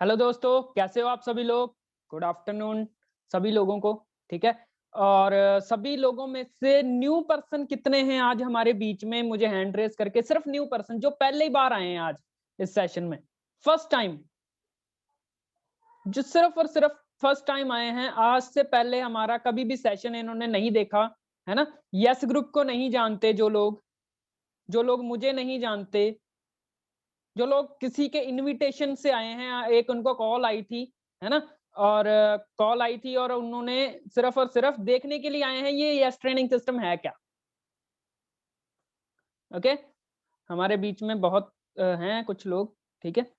Hello दोस्तों, कैसे हो आप सभी लोग? गुड आफ्टरनून सभी लोगों को, ठीक है? और सभी लोगों में से न्यू पर्सन कितने हैं आज हमारे बीच में? मुझे हैंड रेज़ करके सिर्फ न्यू पर्सन जो पहली बार आए हैं आज इस सेशन में, फर्स्ट टाइम, जो सिर्फ और सिर्फ फर्स्ट टाइम आए हैं, आज से पहले हमारा कभी भी सेशन इन्होंने नहीं देखा, है ना? यस ग्रुप को नहीं जानते जो लोग मुझे नहीं जानते, जो लोग किसी के इनविटेशन से आए हैं, एक उनको कॉल आई थी, है ना? और कॉल आई थी और उन्होंने सिर्फ़ और सिर्फ़ देखने के लिए आए हैं ये यस ट्रेनिंग सिस्टम है क्या? ओके? हमारे बीच में बहुत हैं कुछ लोग, ठीक है?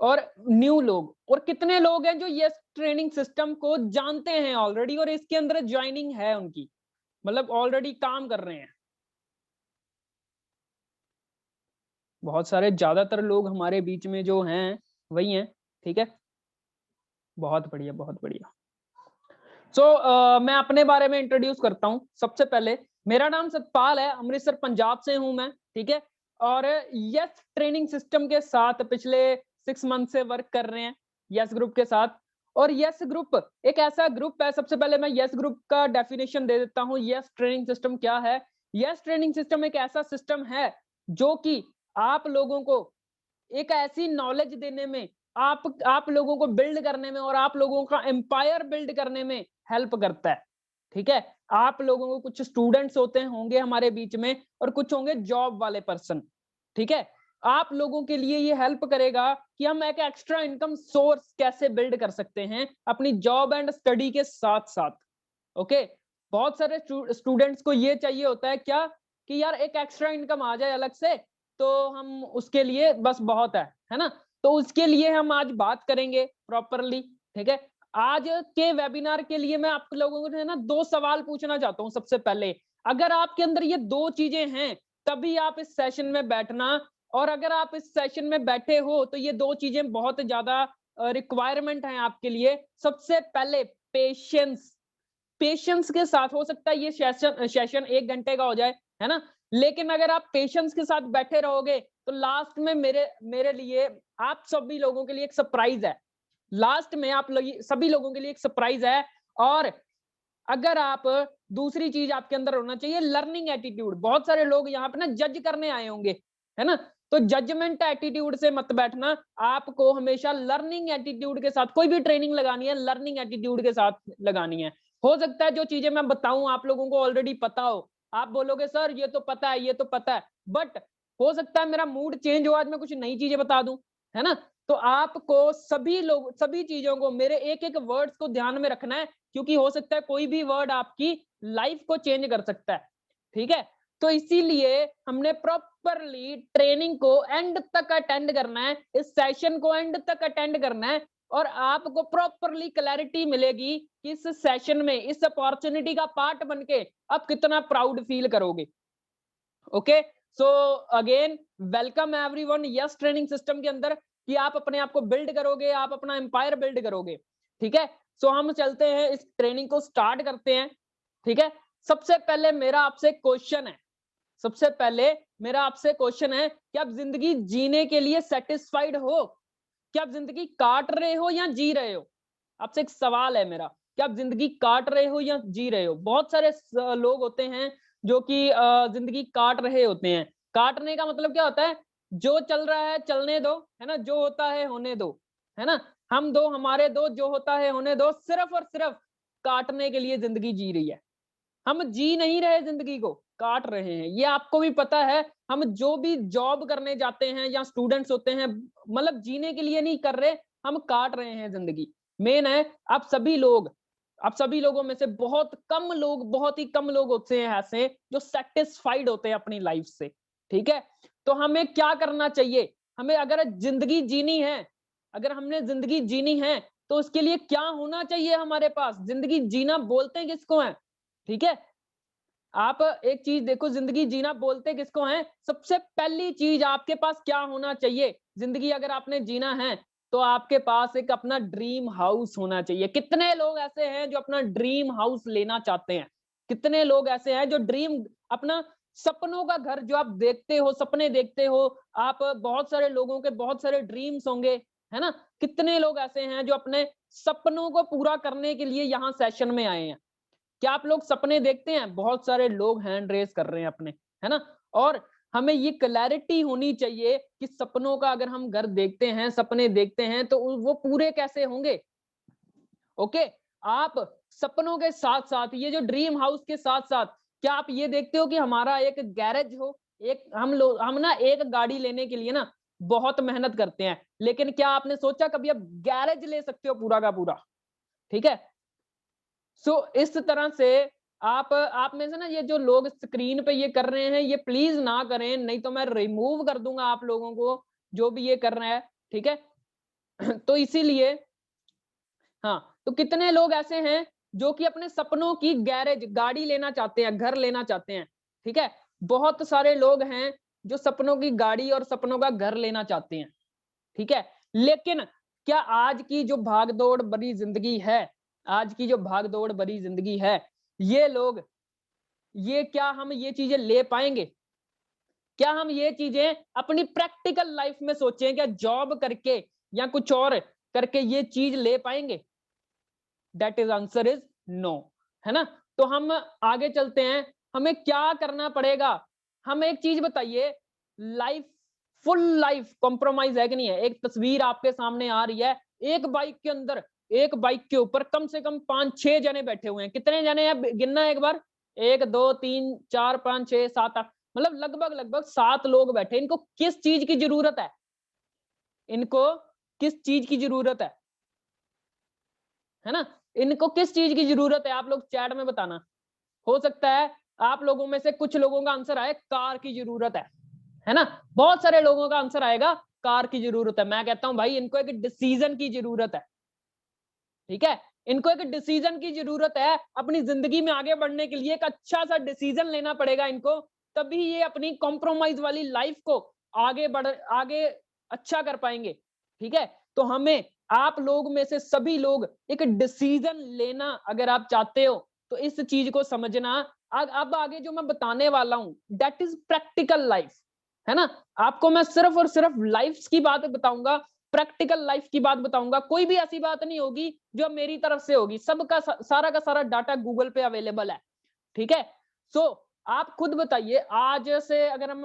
और न्यू लोग और कितने लोग हैं जो यस ट्रेनिंग सिस्टम को जानते हैं ऑलरेडी और इसके अंदर जॉइनिंग है उनकी, मतलब ऑलरेडी काम कर रहे हैं। बहुत सारे ज़्यादातर लोग हमारे बीच में जो हैं, वही हैं, ठीक है? बहुत बढ़िया, बहुत बढ़िया। मैं अपने बारे में इंट्रोड्यूस करता हूँ। सबसे पहले मेरा नाम सतपाल है, अमृतसर पंजाब से हूँ मैं, ठीक है? और यस ट्रेनिंग सिस्टम के साथ पिछले 6 मंथ से वर्क कर रहे हैं, यस ग्रुप के साथ। और यस ग्रुप एक ऐसा ग्रुप है, सबसे पहले मैं यस ग्रुप का डेफिनिशन दे देता हूँ, यस ट्रेनिंग सिस्टम क्या है? यस ट्रेनिंग सिस्टम एक ऐसा सिस्टम है, जो कि आप लोगों को एक ऐसी नॉलेज देने में, आप लोगों को बिल्ड करने में और आप लोगों का एम्पायर बिल्ड करने में हेल्प करता है, ठीक है? आप लोगों को कुछ स्टूडेंट्स होंगे हमारे बीच में और कुछ होंगे जॉब वाले पर्सन, ठीक है? आप लोगों के लिए ये हेल्प करेगा कि हम एक एक्स्ट्रा इनकम सोर्स कैसे बिल्ड कर सकते हैं अपनी जॉब एंड स्टडी के साथ-साथ, ओके? बहुत सारे स्टूडेंट्स को ये चाहिए होता है क्या कि यार एक एक्स्ट्रा इनकम आ जाए अलग से, तो हम उसके लिए बस बहुत है ना? तो उसके लिए हम आज बात करेंगे प्रॉपरली, ठीक है? आज के वेबिनार के लिए मैं आप लोगों को जो है ना 2 सवाल पूछना चाहता हूँ सबसे पहले। अगर आपके अंदर ये 2 चीज़ें हैं, तभी आप इस सेशन में बैठना और अगर आप इस सेशन में बैठे हो, तो ये 2 चीज़ें बहुत ज़्यादा रिक्वायरमेंट है आपके लिए। सबसे पहले पेशेंस, पेशेंस के साथ हो सकता है ये सेशन 1 घंटे का हो जाए, है ना? लेकिन अगर आप पेशेंस के साथ बैठे रहोगे, तो लास्ट में मेरे मेरे लिए आप सभी लोगों के लिए एक सरप्राइज़ है। लास्ट में आप लोग सभी लोगों के लिए एक सरप्राइज़ है और अगर आप दूसरी चीज़ आपके अंदर होना चाहिए लर्निंग एटीट्यूड। बहुत सारे लोग यहाँ पे ना जज करने आए होंगे, है ना? तो जजमेंट एटीट्यूड से मत बैठना, आपको हमेशा लर्निंग एटीट्यूड के साथ कोई भी ट्रेनिंग लगानी है, लर्निंग एटीट्यूड के साथ लगानी है। हो सकता है जो चीज़ें मैं बताऊँ आप लोगों को ऑलरेडी पता हो। आप बोलोगे सर ये तो पता है, ये तो पता है। बट हो सकता है मेरा मूड चेंज हो, आज मैं कुछ नई चीज़ें बता दूँ, है ना? तो आपको सभी चीज़ों को मेरे एक-एक वर्ड्स को ध्यान में रखना है क्योंकि हो सकता है कोई भी वर्ड आपकी लाइफ को चेंज कर सकता है, ठीक है? तो इसीलिए हमने प्रॉपरली ट्रेनिंग को एंड तक अटेंड करना है, इस सेशन को एंड तक अटेंड करना है और आपको प्रॉपरली क्लैरिटी मिलेगी कि इस सेशन में, इस अपॉर्च्युनिटी का पार्ट बन के आप कितना प्राउड फील करोगे। Okay, so again welcome everyone yes training system के अंदर कि आप अपने आप को बिल्ड करोगे, आप अपना एम्पायर बिल्ड करोगे, ठीक है? सो हम चलते हैं इस ट्रेनिंग को स्टार्ट करते हैं, ठीक है? सबसे पहले मेरा आपसे क्वेश्चन है, सबसे पहले मेरा आपसे क्वेश्चन है कि आप जिंदगी जीने के लिए सेटिस्फाइड हो? क्या आप जिंदगी काट रहे हो या जी रहे हो? आपसे एक सवाल है मेरा, क्या आप जिंदगी काट रहे हो या जी रहे हो? बहुत सारे लोग होते हैं जो कि जिंदगी काट रहे होते हैं। काटने का मतलब क्या होता है? जो चल रहा है चलने दो, है ना? जो होता है होने दो, है ना? हम दो हमारे दो, जो होता है होने दो, सिर्फ और सिर्फ काटने के लिए जिंदगी जी रही है। हम जी नहीं रहे जिंदगी को, काट रहे हैं। ये आपको भी पता है, हम जो भी जॉब करने जाते हैं या स्टूडेंट्स होते हैं, मतलब जीने के लिए नहीं कर रहे, हम काट रहे हैं जिंदगी। मेन है आप सभी लोगों में से बहुत कम लोग, बहुत ही कम लोग होते हैं ऐसे जो सैटिस्फाइड होते हैं अपनी लाइफ से, ठीक है? तो हमें क्या करना चाहिए? हमें अगर जिंदगी जीनी है, अगर हमने जिंदगी जीनी है, तो उसके लिए क्या होना चाहिए हमारे पास? जिंदगी जीना बोलते हैं किसको है? ठीक है? आप एक चीज़ देखो, ज़िंदगी जीना बोलते किसको हैं? सबसे पहली चीज़ आपके पास क्या होना चाहिए? ज़िंदगी अगर आपने जीना है, तो आपके पास एक अपना ड्रीम हाउस होना चाहिए। कितने लोग ऐसे हैं जो अपना ड्रीम हाउस लेना चाहते हैं? कितने लोग ऐसे हैं जो ड्रीम अपना सपनों का घर जो आप देखते हो, सपने देखते हो, आप बहुत सारे लोगों के बहुत सारे ड्रीम्स होंगे, है ना? कितने लोग ऐसे हैं जो अपने सपनों को पूरा करने के लिए यहाँ सेशन में आए हैं? क्या आप लोग सपने देखते हैं? बहुत सारे लोग हैंड रेज कर रहे हैं अपने, है ना? और हमें ये क्लैरिटी होनी चाहिए कि सपनों का अगर हम घर देखते हैं, सपने देखते हैं तो वो पूरे कैसे होंगे? ओके, आप सपनों के साथ-साथ ये जो ड्रीम हाउस के साथ-साथ क्या आप ये देखते हो कि हमारा एक गैरेज हो? एक हम ना एक गाड़ी लेने के लिए ना बहुत मेहनत करते हैं, लेकिन क्या आपने सोचा कभी आप गैरेज ले सकते हो पूरा का पूरा? ठीक है? सो इस तरह से आप में से ना ये जो लोग स्क्रीन पे ये कर रहे हैं, ये प्लीज़ ना करें, नहीं तो मैं रिमूव कर दूँगा आप लोगों को, जो भी ये कर रहा है, ठीक है? तो इसीलिए हाँ, तो कितने लोग ऐसे हैं जो कि अपने सपनों की गैरेज गाड़ी लेना चाहते हैं, घर लेना चाहते हैं, ठीक है? बहुत सारे लोग हैं जो सपनों की गाड़ी और सपनों का घर लेना चाहते हैं, ठीक है? लेकिन क्या आज की जो भाग-दौड़ भरी ज़िंदगी है, आज की जो भाग-दौड़ भरी ज़िंदगी है, ये लोग ये क्या हम ये चीज़ें ले पाएँगे? क्या हम ये चीज़ें अपनी प्रैक्टिकल लाइफ़ में सोचें, क्या जॉब करके या कुछ और करके ये चीज़ ले पाएँगे? That is answer is no, है ना? तो हम आगे चलते हैं, हमें क्या करना पड़ेगा? हम एक चीज बताइए, लाइफ फुल लाइफ कॉम्प्रोमाइज है कि नहीं है? एक तस्वीर आपके सामने आ रही है, एक बाइक के अंदर, एक बाइक के ऊपर कम से कम 5-6 जने बैठे हुए हैं। कितने जने हैं? गिनना एक बार। 1 2 3 4 5 6 7 8 मतलब लगभग 7 लोग बैठे। इनको किस चीज की जरूरत है? इनको किस चीज की जरूरत है ना? इनको किस चीज की जरूरत है? आप लोग चैट में बताना। हो सकता है आप लोगों में से कुछ लोगों का आंसर आए कार की जरूरत है ना? बहुत सारे लोगों का आंसर आएगा कार की जरूरत है। मैं कहता हूं भाई इनको एक डिसीजन की जरूरत है, ठीक है? इनको एक डिसीजन की जरूरत है, अपनी जिंदगी में आगे बढ़ने के लिए एक अच्छा सा डिसीजन लेना पड़ेगा इनको, तभी ये अपनी कॉम्प्रोमाइज वाली लाइफ को आगे अच्छा कर पाएंगे, ठीक है? तो हमें आप लोग में से सभी लोग एक डिसीजन लेना अगर आप चाहते हो तो इस चीज को समझना। अब आगे जो मैं बताने वाला हूं दैट इज प्रैक्टिकल लाइफ, है ना? आपको मैं सिर्फ और सिर्फ लाइफ की बात बताऊंगा, प्रैक्टिकल लाइफ की बात बताऊंगा। कोई भी ऐसी बात नहीं होगी जो मेरी तरफ से होगी, सबका सारा का सारा डाटा गूगल पे अवेलेबल है, ठीक है? सो आप खुद बताइए, आज से अगर हम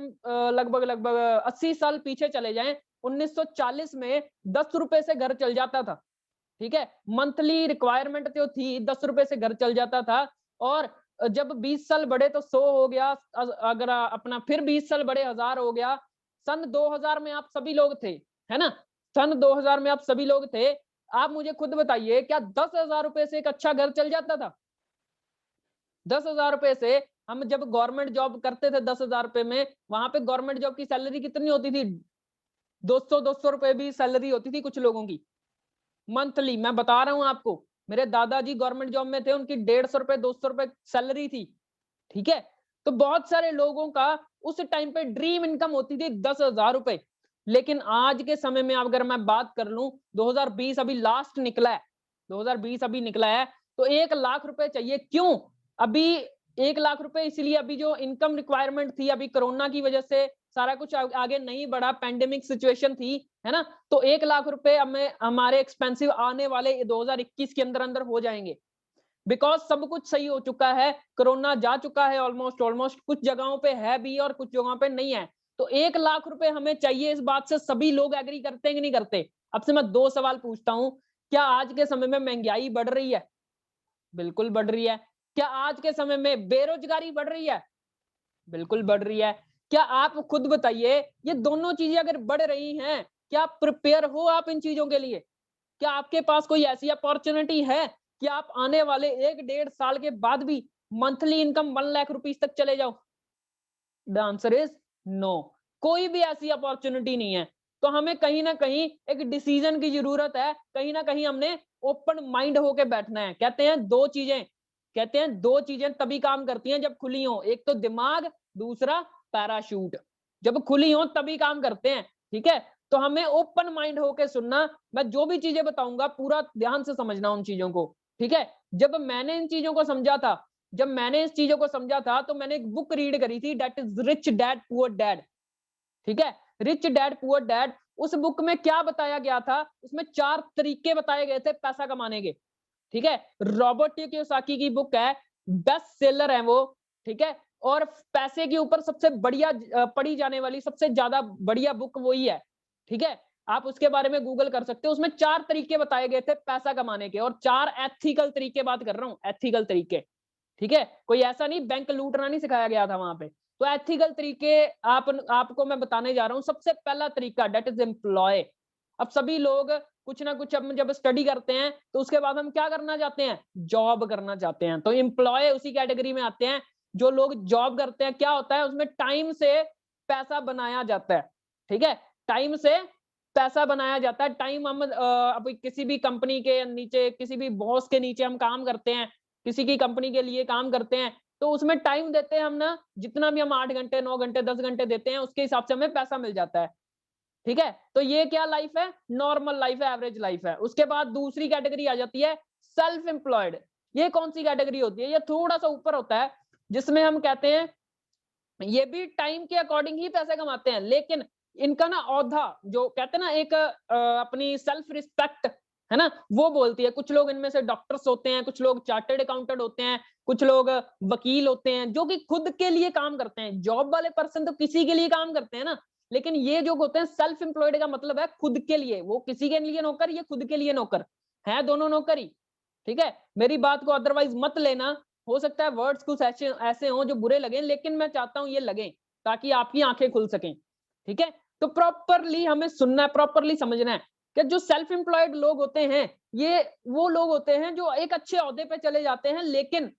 लगभग लगभग 80 साल पीछे चले जाएं, 1940 में 10 रुपए से घर चल जाता था, ठीक है? मंथली रिक्वायरमेंट जो थी 10 रुपए से घर चल जाता था। और जब 20 साल बढ़े तो 100 हो गया, अगर अपना फिर 20 साल बढ़े 1000 हो गया। सन 2000 में आप सभी लोग थे, है ना? सन 2000 में आप सभी लोग थे। आप मुझे खुद बताइए, क्या 10,000 रुपए से एक अच्छा घर चल जाता था? 10,000 रुपए से हम जब गवर्नमेंट जॉब करते थे 10,000 रुपए में, वहां पे गवर्नमेंट जॉब की सैलरी कितनी होती थी? 200 रुपए भी सैलरी होती थी कुछ लोगों की मंथली। मैं बता रहा हूं आपको, मेरे दादाजी गवर्नमेंट जॉब में थे, उनकी 150 रुपए 200 रुपए सैलरी थी, ठीक है? तो बहुत सारे लोगों का उस टाइम पे ड्रीम इनकम होती थी 10,000 रुपए। लेकिन आज के समय में अगर मैं बात कर लूं, 2020 अभी लास्ट निकला है, 2020 अभी निकला है, तो 1 लाख रुपए चाहिए। क्यों? अभी 1 लाख रुपए इसलिए, अभी जो इनकम रिक्वायरमेंट थी, अभी कोरोना की वजह से सारा कुछ आगे नहीं बढ़ा, पैंडेमिक सिचुएशन थी, है ना? तो 1 लाख रुपए हमें हमारे एक्सपेंसिव आने वाले 2021 के अंदर अंदर हो जाएंगे, बिकॉज सब कुछ सही हो चुका है, कोरोना जा चुका है ऑलमोस्ट ऑलमोस्ट, कुछ जगहों पे है भी और कुछ जगहों पे नहीं है। तो 1 लाख रुपए हमें चाहिए, इस बात से सभी लोग एग्री करते हैं कि नहीं करते? अब से मैं 2 सवाल पूछता हूं, क्या आज के समय में महंगाई बढ़ रही है? बिल्कुल बढ़ रही है। क्या आज के समय में बेरोजगारी बढ़ रही है? बिल्कुल बढ़ रही है। क्या आप खुद बताइए, ये दोनों चीजें अगर बढ़ रही हैं, क्या प्रिपेयर हो आप इन चीजों के लिए? क्या आपके पास कोई ऐसी अपॉर्चुनिटी है कि आप आने वाले 1 डेढ़ साल के बाद भी मंथली इनकम 1 लाख रुपीज तक चले जाओ? The answer is no. कोई भी ऐसी अपॉर्चुनिटी नहीं है। तो हमें कहीं ना कहीं एक डिसीजन की जरूरत है, कहीं ना कहीं हमने ओपन माइंड होके बैठना है। कहते हैं दो चीजें तभी काम करती हैं जब खुली हो, एक तो दिमाग, दूसरा पैराशूट। जब खुली हो तभी काम करते हैं, ठीक है? तो हमें ओपन माइंड होके सुनना। मैं जो भी चीजें बताऊंगा पूरा ध्यान से समझना उन चीजों को, ठीक है? जब मैंने इन चीजों को समझा था, जब मैंने इस चीजों को समझा था, तो मैंने एक बुक रीड करी थी, that is rich dad poor dad, ठीक है? Rich dad poor dad. उस बुक में क्या बताया गया था, उसमें 4 तरीके बताए गए थे पैसा कमाने के, ठीक है। रॉबर्ट कियोसाकी की बुक है, बेस्ट सेलर है वो, ठीक है। और पैसे के ऊपर सबसे बढ़िया पढ़ी जाने वाली सबसे ज्यादा बढ़िया बुक वही है, ठीक है। आप उसके बारे में गूगल कर सकते हो, उसमें 4 तरीके बताए गए थे पैसा कमाने के, और 4 एथिकल तरीके बात कर रहा हूं, एथिकल तरीके, ठीक है। कोई ऐसा नहीं बैंक लूटना नहीं सिखाया गया था वहां पे। तो एथिकल तरीके आपको मैं बताने जा रहा हूं। सबसे पहला तरीका दैट इज एम्प्लॉय। अब सभी लोग कुछ ना कुछ अब जब स्टडी करते हैं तो उसके बाद हम क्या करना चाहते हैं, जॉब करना चाहते हैं। तो एम्प्लॉय उसी कैटेगरी में आते हैं। जो लोग जॉब करते हैं क्या होता है उसमें टाइम से पैसा बनाया जाता है, ठीक है। टाइम से पैसा बनाया जाता है। टाइम हम अब किसी भी कंपनी के नीचे, किसी भी बॉस के नीचे हम काम करते हैं, किसी की कंपनी के लिए काम करते हैं, तो उसमें टाइम देते हैं हम ना, जितना भी हम 8 घंटे 9 घंटे 10 घंटे देते हैं उसके हिसाब से हमें पैसा मिल जाता है, ठीक है। तो ये क्या लाइफ है, नॉर्मल लाइफ है, एवरेज लाइफ है। उसके बाद दूसरी कैटेगरी आ जाती है सेल्फ एम्प्लॉयड। ये कौन सी कैटेगरी होती है, ये थोड़ा सा ऊपर होता है, जिसमें हम कहते हैं ये भी टाइम के अकॉर्डिंग ही पैसे कमाते हैं, लेकिन इनका ना औधा जो कहते हैं ना एक अपनी सेल्फ रिस्पेक्ट है ना, वो बोलती है। कुछ लोग इनमें से डॉक्टर्स होते हैं, कुछ लोग चार्टर्ड अकाउंटेंट होते हैं, कुछ लोग वकील होते हैं, जो कि खुद के लिए काम करते हैं। जॉब वाले पर्सन तो किसी के लिए काम करते हैं ना, लेकिन ये जो होते हैं सेल्फ एम्प्लॉयड का मतलब है खुद के लिए। वो किसी के लिए नौकर, ये खुद के लिए नौकर है, दोनों नौकर ही, ठीक है। मेरी बात को अदरवाइज मत लेना, हो सकता है वर्ड्स कुछ ऐसे ऐसे हों जो बुरे लगे, लेकिन मैं चाहता हूं ये लगे ताकि आपकी आंखें खुल सकें, ठीक है। तो प्रॉपरली हमें सुनना है, प्रॉपरली समझना है कि जो सेल्फ एम्प्लॉयड लोग होते हैं ये वो लोग होते हैं जो एक अच्छे ओहदे पे चले जाते हैं, लेकिन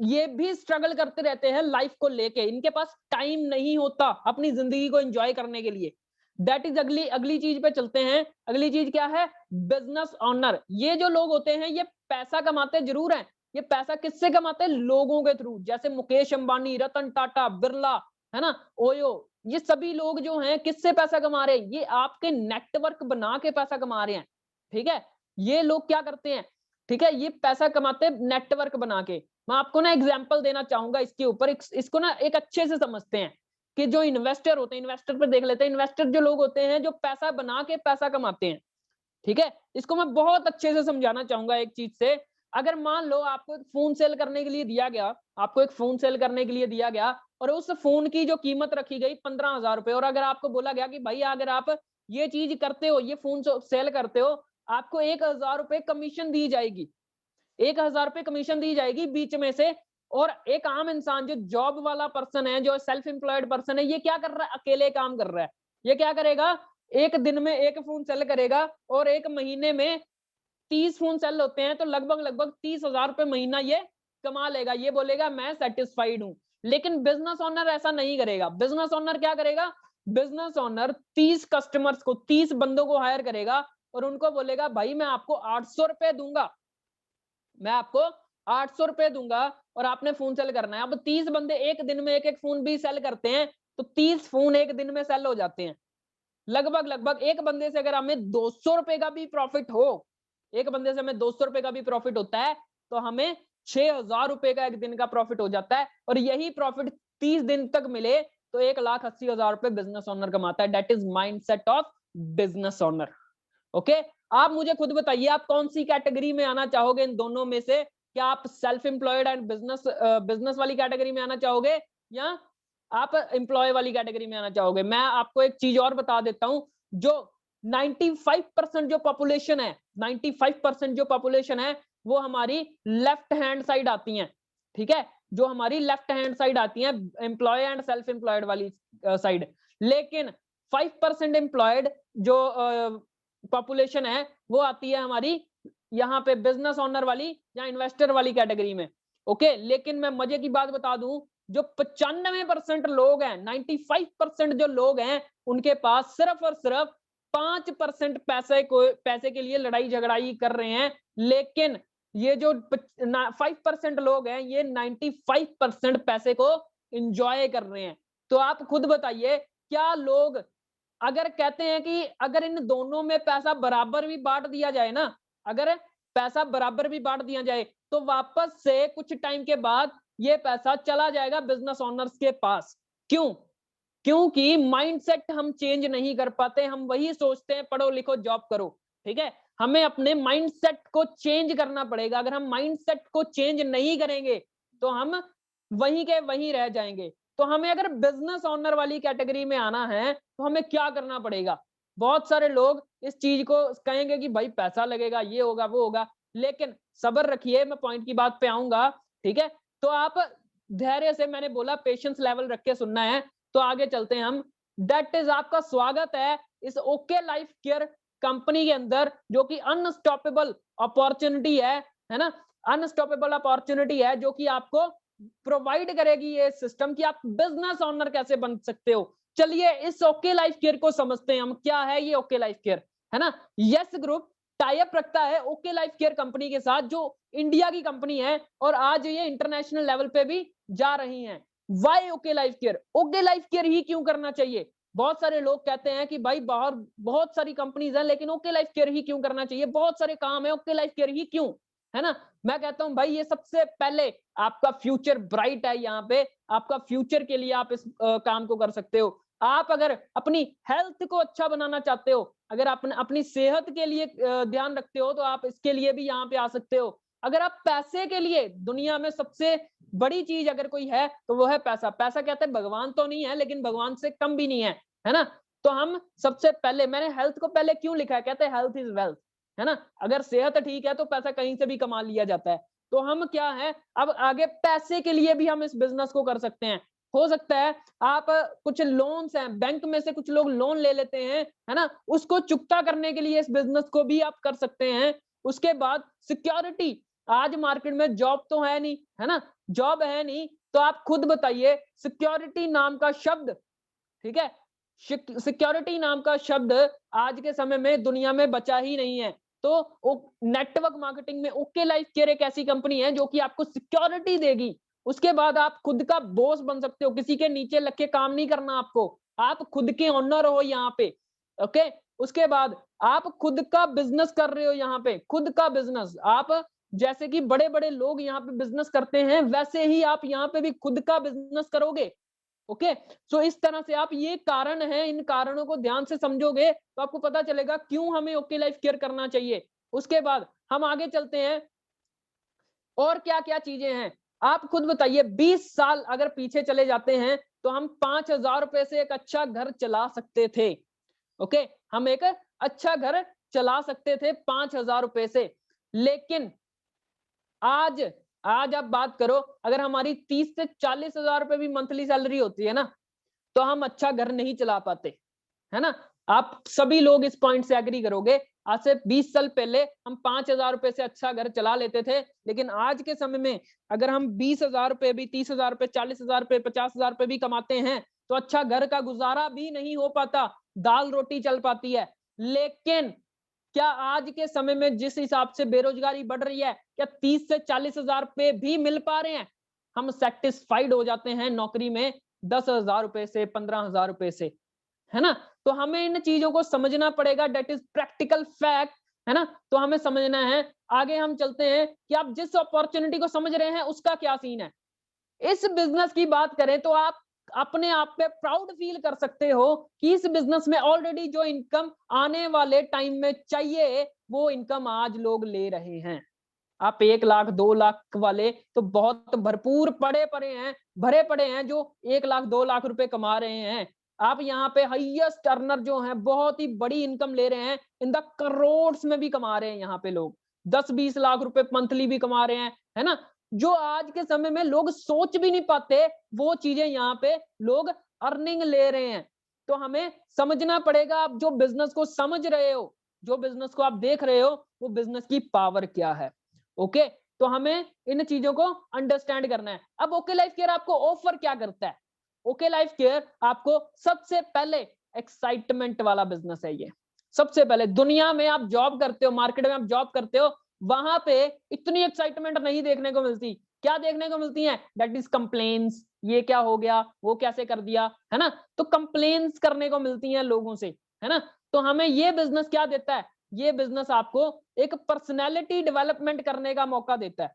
ये भी स्ट्रगल करते रहते हैं लाइफ को लेके। इनके पास टाइम नहीं होता अपनी जिंदगी को एंजॉय करने के लिए। दैट इज अगली अगली चीज पे चलते हैं। अगली चीज क्या है, बिजनेस ओनर। ये जो लोग होते हैं ये पैसा कमाते जरूर हैं, ये पैसा किससे कमाते हैं, लोगों के थ्रू। जैसे मुकेश अंबानी, रतन टाटा, बिरला, है ना, ओयो, ये सभी लोग जो हैं किससे पैसा कमा रहे हैं, ये आपके नेटवर्क बना के पैसा कमा रहे हैं, ठीक है। ये लोग क्या करते हैं, ठीक है, ये पैसा कमाते हैं नेटवर्क बना के। मैं आपको ना एग्जांपल देना चाहूंगा इसके ऊपर, इसको ना एक अच्छे से समझते हैं कि जो इन्वेस्टर होते हैं, इन्वेस्टर पे देख लेते हैं। इन्वेस्टर जो लोग होते हैं जो पैसा बना के पैसा कमाते हैं, ठीक है। इसको मैं बहुत अच्छे से समझाना चाहूंगा एक चीज से। अगर मान लो आपको एक फोन सेल करने के लिए दिया गया, आपको एक फोन सेल करने के लिए दिया गया, और उस फोन की जो कीमत रखी गई 15,000 रुपए, और अगर आपको बोला गया कि भाई अगर आप ये चीज करते हो, ये फोन सेल करते हो, आपको 1,000 रुपए कमीशन दी जाएगी, 1,000 रुपए कमीशन दी जाएगी बीच में से। और एक आम इंसान जो जॉब वाला पर्सन है, जो सेल्फ एम्प्लॉयड पर्सन है, ये क्या कर रहा है, अकेले काम कर रहा है। ये क्या करेगा, एक दिन में एक फोन सेल करेगा, और एक महीने में 30 फोन सेल होते हैं, तो लगभग लगभग 30,000 रुपए महीना ये कमा लेगा। ये बोलेगा मैं सेटिस्फाइड हूं। लेकिन बिजनेस ओनर ऐसा नहीं करेगा। बिजनेस ओनर क्या करेगा, बिजनेस ओनर 30 कस्टमर्स को, 30 बंदों को हायर करेगा, और उनको बोलेगा भाई मैं आपको 800 रुपए दूंगा, मैं आपको 800 रुपए दूंगा, और आपने फोन सेल करना है। अब 30 बंदे एक दिन में एक एक फोन भी सेल करते हैं, तो 30 फोन एक दिन में सेल हो जाते हैं। लगभग लगभग एक बंदे से अगर हमें 200 रुपए का भी प्रॉफिट हो, एक बंदे से हमें 200 रुपए का भी प्रॉफिट होता है, तो हमें 6,000 रुपए का एक दिन का प्रॉफिट हो जाता है। और यही प्रॉफिट 30 दिन तक मिले तो 1,80,000 रुपए बिजनेस ओनर कमाता है। That is mindset of business owner. Okay, आप मुझे खुद बताइए आप कौन सी कैटेगरी में आना चाहोगे इन दोनों में से। क्या आप सेल्फ एम्प्लॉयड एंड बिजनेस वाली कैटेगरी में आना चाहोगे, या आप एम्प्लॉय वाली कैटेगरी में आना चाहोगे। मैं आपको एक चीज और बता देता हूं, जो 95% जो पॉपुलेशन है, 95% जो पॉपुलेशन है वो हमारी लेफ्ट हैंड साइड आती है, ठीक है। जो हमारी लेफ्ट हैंड साइड आती है, एम्प्लॉय एंड सेल्फ एम्प्लॉयड वाली साइड। लेकिन 5% एम्प्लॉयड जो पॉपुलेशन है वो आती है हमारी यहाँ पे बिजनेस ओनर वाली या इन्वेस्टर वाली कैटेगरी में। ओके, लेकिन मैं मजे की बात बता दूं, जो 95% लोग हैं, 95% जो लोग हैं, उनके पास सिर्फ और सिर्फ 5% पैसे के लिए लड़ाई झगड़ाई कर रहे हैं। लेकिन ये जो 5% लोग हैं, ये 95% पैसे को इंजॉय कर रहे हैं। तो आप खुद बताइए, क्या लोग अगर कहते हैं कि अगर इन दोनों में पैसा बराबर भी बांट दिया जाए ना, अगर पैसा बराबर भी बांट दिया जाए, तो वापस से कुछ टाइम के बाद ये पैसा चला जाएगा बिजनेस ओनर्स के पास। क्यों? क्योंकि माइंडसेट हम चेंज नहीं कर पाते, हम वही सोचते हैं पढ़ो लिखो जॉब करो, ठीक है। हमें अपने माइंडसेट को चेंज करना पड़ेगा। अगर हम माइंडसेट को चेंज नहीं करेंगे तो हम वहीं के वहीं रह जाएंगे। तो हमें अगर बिजनेस ओनर वाली कैटेगरी में आना है तो हमें क्या करना पड़ेगा? बहुत सारे लोग इस चीज को कहेंगे कि भाई पैसा लगेगा, ये होगा वो होगा, लेकिन सब्र रखिए, मैं पॉइंट की बात पे आऊंगा, ठीक है। तो आप धैर्य से, मैंने बोला पेशेंस लेवल रख के सुनना है। तो आगे चलते हैं हम। दैट इज आपका स्वागत है इस ओके लाइफ केयर कंपनी के अंदर, जो कि अनस्टॉपेबल अपॉर्चुनिटी है ना, अनस्टॉपेबल अपॉर्चुनिटी है जो कि आपको प्रोवाइड करेगी ये सिस्टम कि आप बिजनेस ओनर कैसे बन सकते हो। चलिए इस ओके लाइफ केयर को समझते हैं हम, क्या है ये ओके लाइफ केयर, है ना। यस ग्रुप टाई अप रखता है ओके लाइफ केयर कंपनी के साथ, जो इंडिया की कंपनी है और आज ये इंटरनेशनल लेवल पे भी जा रही हैं। Why OK Life Care? OK Life Care ही क्यों करना चाहिए? बहुत सारे लोग कहते हैं कि भाई बाहर बहुत सारी कंपनीज हैं, लेकिन ओके लाइफ केयर ही क्यों करना चाहिए, बहुत सारे काम है, ओके लाइफ केयर ही क्यों, है ना। मैं कहता हूं भाई ये सबसे पहले आपका फ्यूचर ब्राइट है, यहाँ पे आपका फ्यूचर के लिए आप इस काम को कर सकते हो। आप अगर अपनी हेल्थ को अच्छा बनाना चाहते हो, अगर आप अपनी सेहत के लिए ध्यान रखते हो, तो आप इसके लिए भी यहाँ पे आ सकते हो। अगर आप पैसे के लिए, दुनिया में सबसे बड़ी चीज अगर कोई है तो वो है पैसा। पैसा कहते हैं भगवान तो नहीं है, लेकिन भगवान से कम भी नहीं है ना। तो हम सबसे पहले, मैंने हेल्थ को पहले क्यों लिखा है, कहते हैं हेल्थ इज वेल्थ, है ना। अगर सेहत ठीक है तो पैसा कहीं से भी कमा लिया जाता है। तो हम क्या है, अब आगे पैसे के लिए भी हम इस बिजनेस को कर सकते हैं। हो सकता है आप कुछ लोन्स हैं, बैंक में से कुछ लोग लोन ले लेते हैं, है ना, उसको चुकता करने के लिए इस बिजनेस को भी आप कर सकते हैं। उसके बाद सिक्योरिटी, आज मार्केट में जॉब तो है नहीं, है ना, जॉब है नहीं, तो आप खुद बताइए सिक्योरिटी नाम का शब्द, ठीक है, सिक्योरिटी नाम का शब्द आज के समय में दुनिया में बचा ही नहीं है। तो नेटवर्क मार्केटिंग में ओके लाइफ केयर एक ऐसी कंपनी है जो कि आपको सिक्योरिटी देगी। उसके बाद आप खुद का बॉस बन सकते हो, किसी के नीचे लग के काम नहीं करना आपको, आप खुद के ओनर हो यहाँ पे, ओके। उसके बाद आप खुद का बिजनेस कर रहे हो यहाँ पे, खुद का बिजनेस। आप जैसे कि बड़े बड़े लोग यहाँ पे बिजनेस करते हैं, वैसे ही आप यहाँ पे भी खुद का बिजनेस करोगे, ओके। सो इस तरह से आप, ये कारण है, इन कारणों को ध्यान से समझोगे तो आपको पता चलेगा क्यों हमें ओके लाइफ केयर करना चाहिए। उसके बाद हम आगे चलते हैं, और क्या क्या चीजें हैं आप खुद बताइए। 20 साल अगर पीछे चले जाते हैं तो हम 5,000 रुपए से एक अच्छा घर चला सकते थे, ओके। हम एक अच्छा घर चला सकते थे 5,000 रुपए से। लेकिन आज आज आप बात करो, अगर हमारी 30 से 40,000 रुपए भी मंथली सैलरी होती है ना, तो हम अच्छा घर नहीं चला पाते, है ना। आप सभी लोग इस पॉइंट से एग्री करोगे। आज से 20 साल पहले हम 5,000 रुपए से अच्छा घर चला लेते थे, लेकिन आज के समय में अगर हम 20,000 रुपए भी, 30,000 रुपए, 40,000 रुपए, 50,000 रुपए भी कमाते हैं तो अच्छा घर का गुजारा भी नहीं हो पाता, दाल रोटी चल पाती है। लेकिन क्या आज के समय में जिस हिसाब से बेरोजगारी बढ़ रही है, क्या 30 से 40,000 रुपए भी मिल पा रहे हैं? हम सेटिस्फाइड हो जाते हैं नौकरी में 10,000 रुपए से, 15,000 रुपए से, है ना। तो हमें इन चीजों को समझना पड़ेगा, डेट इज प्रैक्टिकल फैक्ट, है ना। तो हमें समझना है। आगे हम चलते हैं कि आप जिस अपॉर्चुनिटी को समझ रहे हैं उसका क्या सीन है। इस बिजनेस की बात करें तो आप अपने आप पे प्राउड फील कर सकते हो कि इस बिजनेस में ऑलरेडी जो इनकम आने वाले टाइम में चाहिए, वो इनकम आज लोग ले रहे हैं। आप 1 लाख 2 लाख वाले तो बहुत भरपूर पड़े पड़े हैं, भरे पड़े हैं, जो 1 लाख 2 लाख रुपए कमा रहे हैं। आप यहाँ पे हाईएस्ट अर्नर जो हैं, बहुत ही बड़ी इनकम ले रहे हैं, इन द करोड़ में भी कमा रहे हैं यहाँ पे लोग, 10-20 लाख रुपए मंथली भी कमा रहे हैं, है ना। जो आज के समय में लोग सोच भी नहीं पाते, वो चीजें यहाँ पे लोग अर्निंग ले रहे हैं। तो हमें समझना पड़ेगा, आप जो बिजनेस को समझ रहे हो, जो बिजनेस को आप देख रहे हो, वो बिजनेस की पावर क्या है, ओके। तो हमें इन चीजों को अंडरस्टैंड करना है। अब ओके लाइफ केयर आपको ऑफर क्या करता है? ओके लाइफ केयर आपको सबसे पहले एक्साइटमेंट वाला बिजनेस है ये। सबसे पहले दुनिया में आप जॉब करते हो, मार्केट में आप जॉब करते हो, वहां पे इतनी एक्साइटमेंट नहीं देखने को मिलती। क्या देखने को मिलती है? दैट इज कंप्लेन्स, ये क्या हो गया, वो कैसे कर दिया, है ना। तो कंप्लेन्स करने को मिलती हैं लोगों से, है ना। तो हमें ये बिजनेस क्या देता है? ये बिजनेस आपको एक पर्सनैलिटी डेवलपमेंट करने का मौका देता है,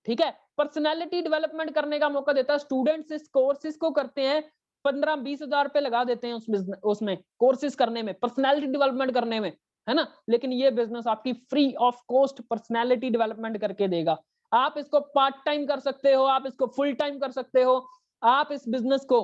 ठीक है। पर्सनैलिटी डेवलपमेंट करने का मौका देता है। स्टूडेंट्स इस कोर्सेज को करते हैं 15-20 हजार रुपए लगा देते हैं उसमें कोर्सेज करने में, पर्सनैलिटी डेवलपमेंट करने में, है ना। लेकिन ये बिजनेस आपकी free of cost personality development करके देगा। आप इसको पार्ट टाइम कर सकते हो, आप इसको फुल टाइम कर सकते हो। आप इस बिजनेस को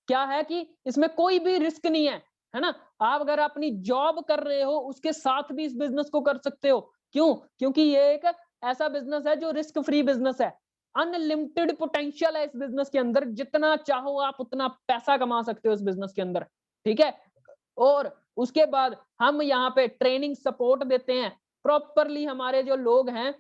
क्या है कि इसमें कोई भी रिस्क नहीं है ना। आप अगर अपनी जॉब कर रहे हो उसके साथ भी इस बिजनेस को कर सकते हो। क्यों? क्योंकि ये एक ऐसा बिजनेस है जो रिस्क फ्री बिजनेस है। अनलिमिटेड पोटेंशियल है इस बिजनेस के अंदर, जितना चाहो आप उतना पैसा कमा सकते हो इस बिजनेस के अंदर, ठीक है। और उसके बाद हम यहाँ पे ट्रेनिंग सपोर्ट देते हैं प्रॉपरली, हमारे जो लोग हैं,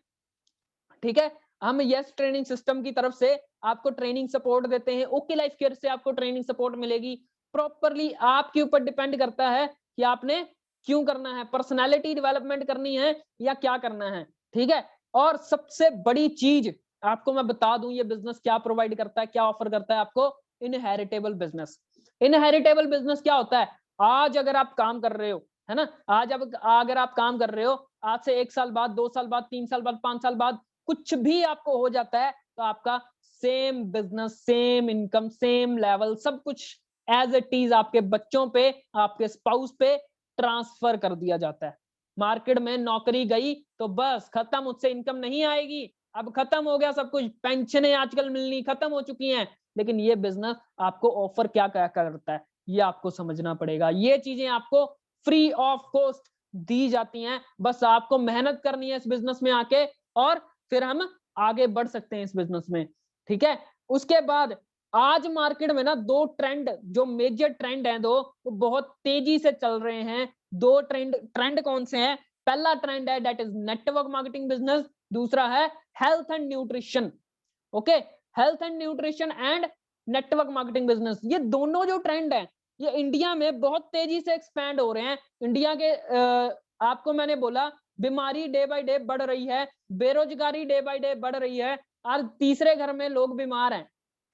ठीक है, हम यस ट्रेनिंग सिस्टम की तरफ से आपको ट्रेनिंग सपोर्ट देते हैं। ओके लाइफ केयर से आपको ट्रेनिंग सपोर्ट मिलेगी प्रॉपरली। आपके ऊपर डिपेंड करता है कि आपने क्यों करना है, पर्सनालिटी डेवलपमेंट करनी है या क्या करना है, ठीक है। और सबसे बड़ी चीज आपको मैं बता दूं, ये बिजनेस क्या प्रोवाइड करता है, क्या ऑफर करता है आपको, इनहेरिटेबल बिजनेस। इनहेरिटेबल बिजनेस क्या होता है? आज अगर आप काम कर रहे हो, है ना, आज अब अगर आप काम कर रहे हो, आज से 1 साल बाद, 2 साल बाद, 3 साल बाद, 5 साल बाद कुछ भी आपको हो जाता है, तो आपका same business, same income, same level, सब कुछ एज इट इज आपके बच्चों पे, आपके स्पाउस पे ट्रांसफर कर दिया जाता है। मार्केट में नौकरी गई तो बस खत्म, उससे इनकम नहीं आएगी, अब खत्म हो गया सब कुछ, पेंशनें आजकल मिलनी खत्म हो चुकी हैं। लेकिन ये बिजनेस आपको ऑफर क्या क्या करता है, ये आपको समझना पड़ेगा। ये चीजें आपको फ्री ऑफ कॉस्ट दी जाती हैं, बस आपको मेहनत करनी है इस बिजनेस में आके, और फिर हम आगे बढ़ सकते हैं इस बिजनेस में, ठीक है। उसके बाद आज मार्केट में ना दो ट्रेंड, जो मेजर ट्रेंड हैं दो, वो बहुत तेजी से चल रहे हैं। दो ट्रेंड कौन से हैं? पहला ट्रेंड है that is network marketing business, दूसरा है health and nutrition. Okay, health and nutrition and network marketing business, ये दोनों जो ट्रेंड है ये इंडिया में बहुत तेजी से एक्सपैंड हो रहे हैं। इंडिया के आपको मैंने बोला बीमारी डे बाय डे बढ़ रही है, बेरोजगारी डे बाय डे बढ़ रही है, आज तीसरे घर में लोग बीमार हैं,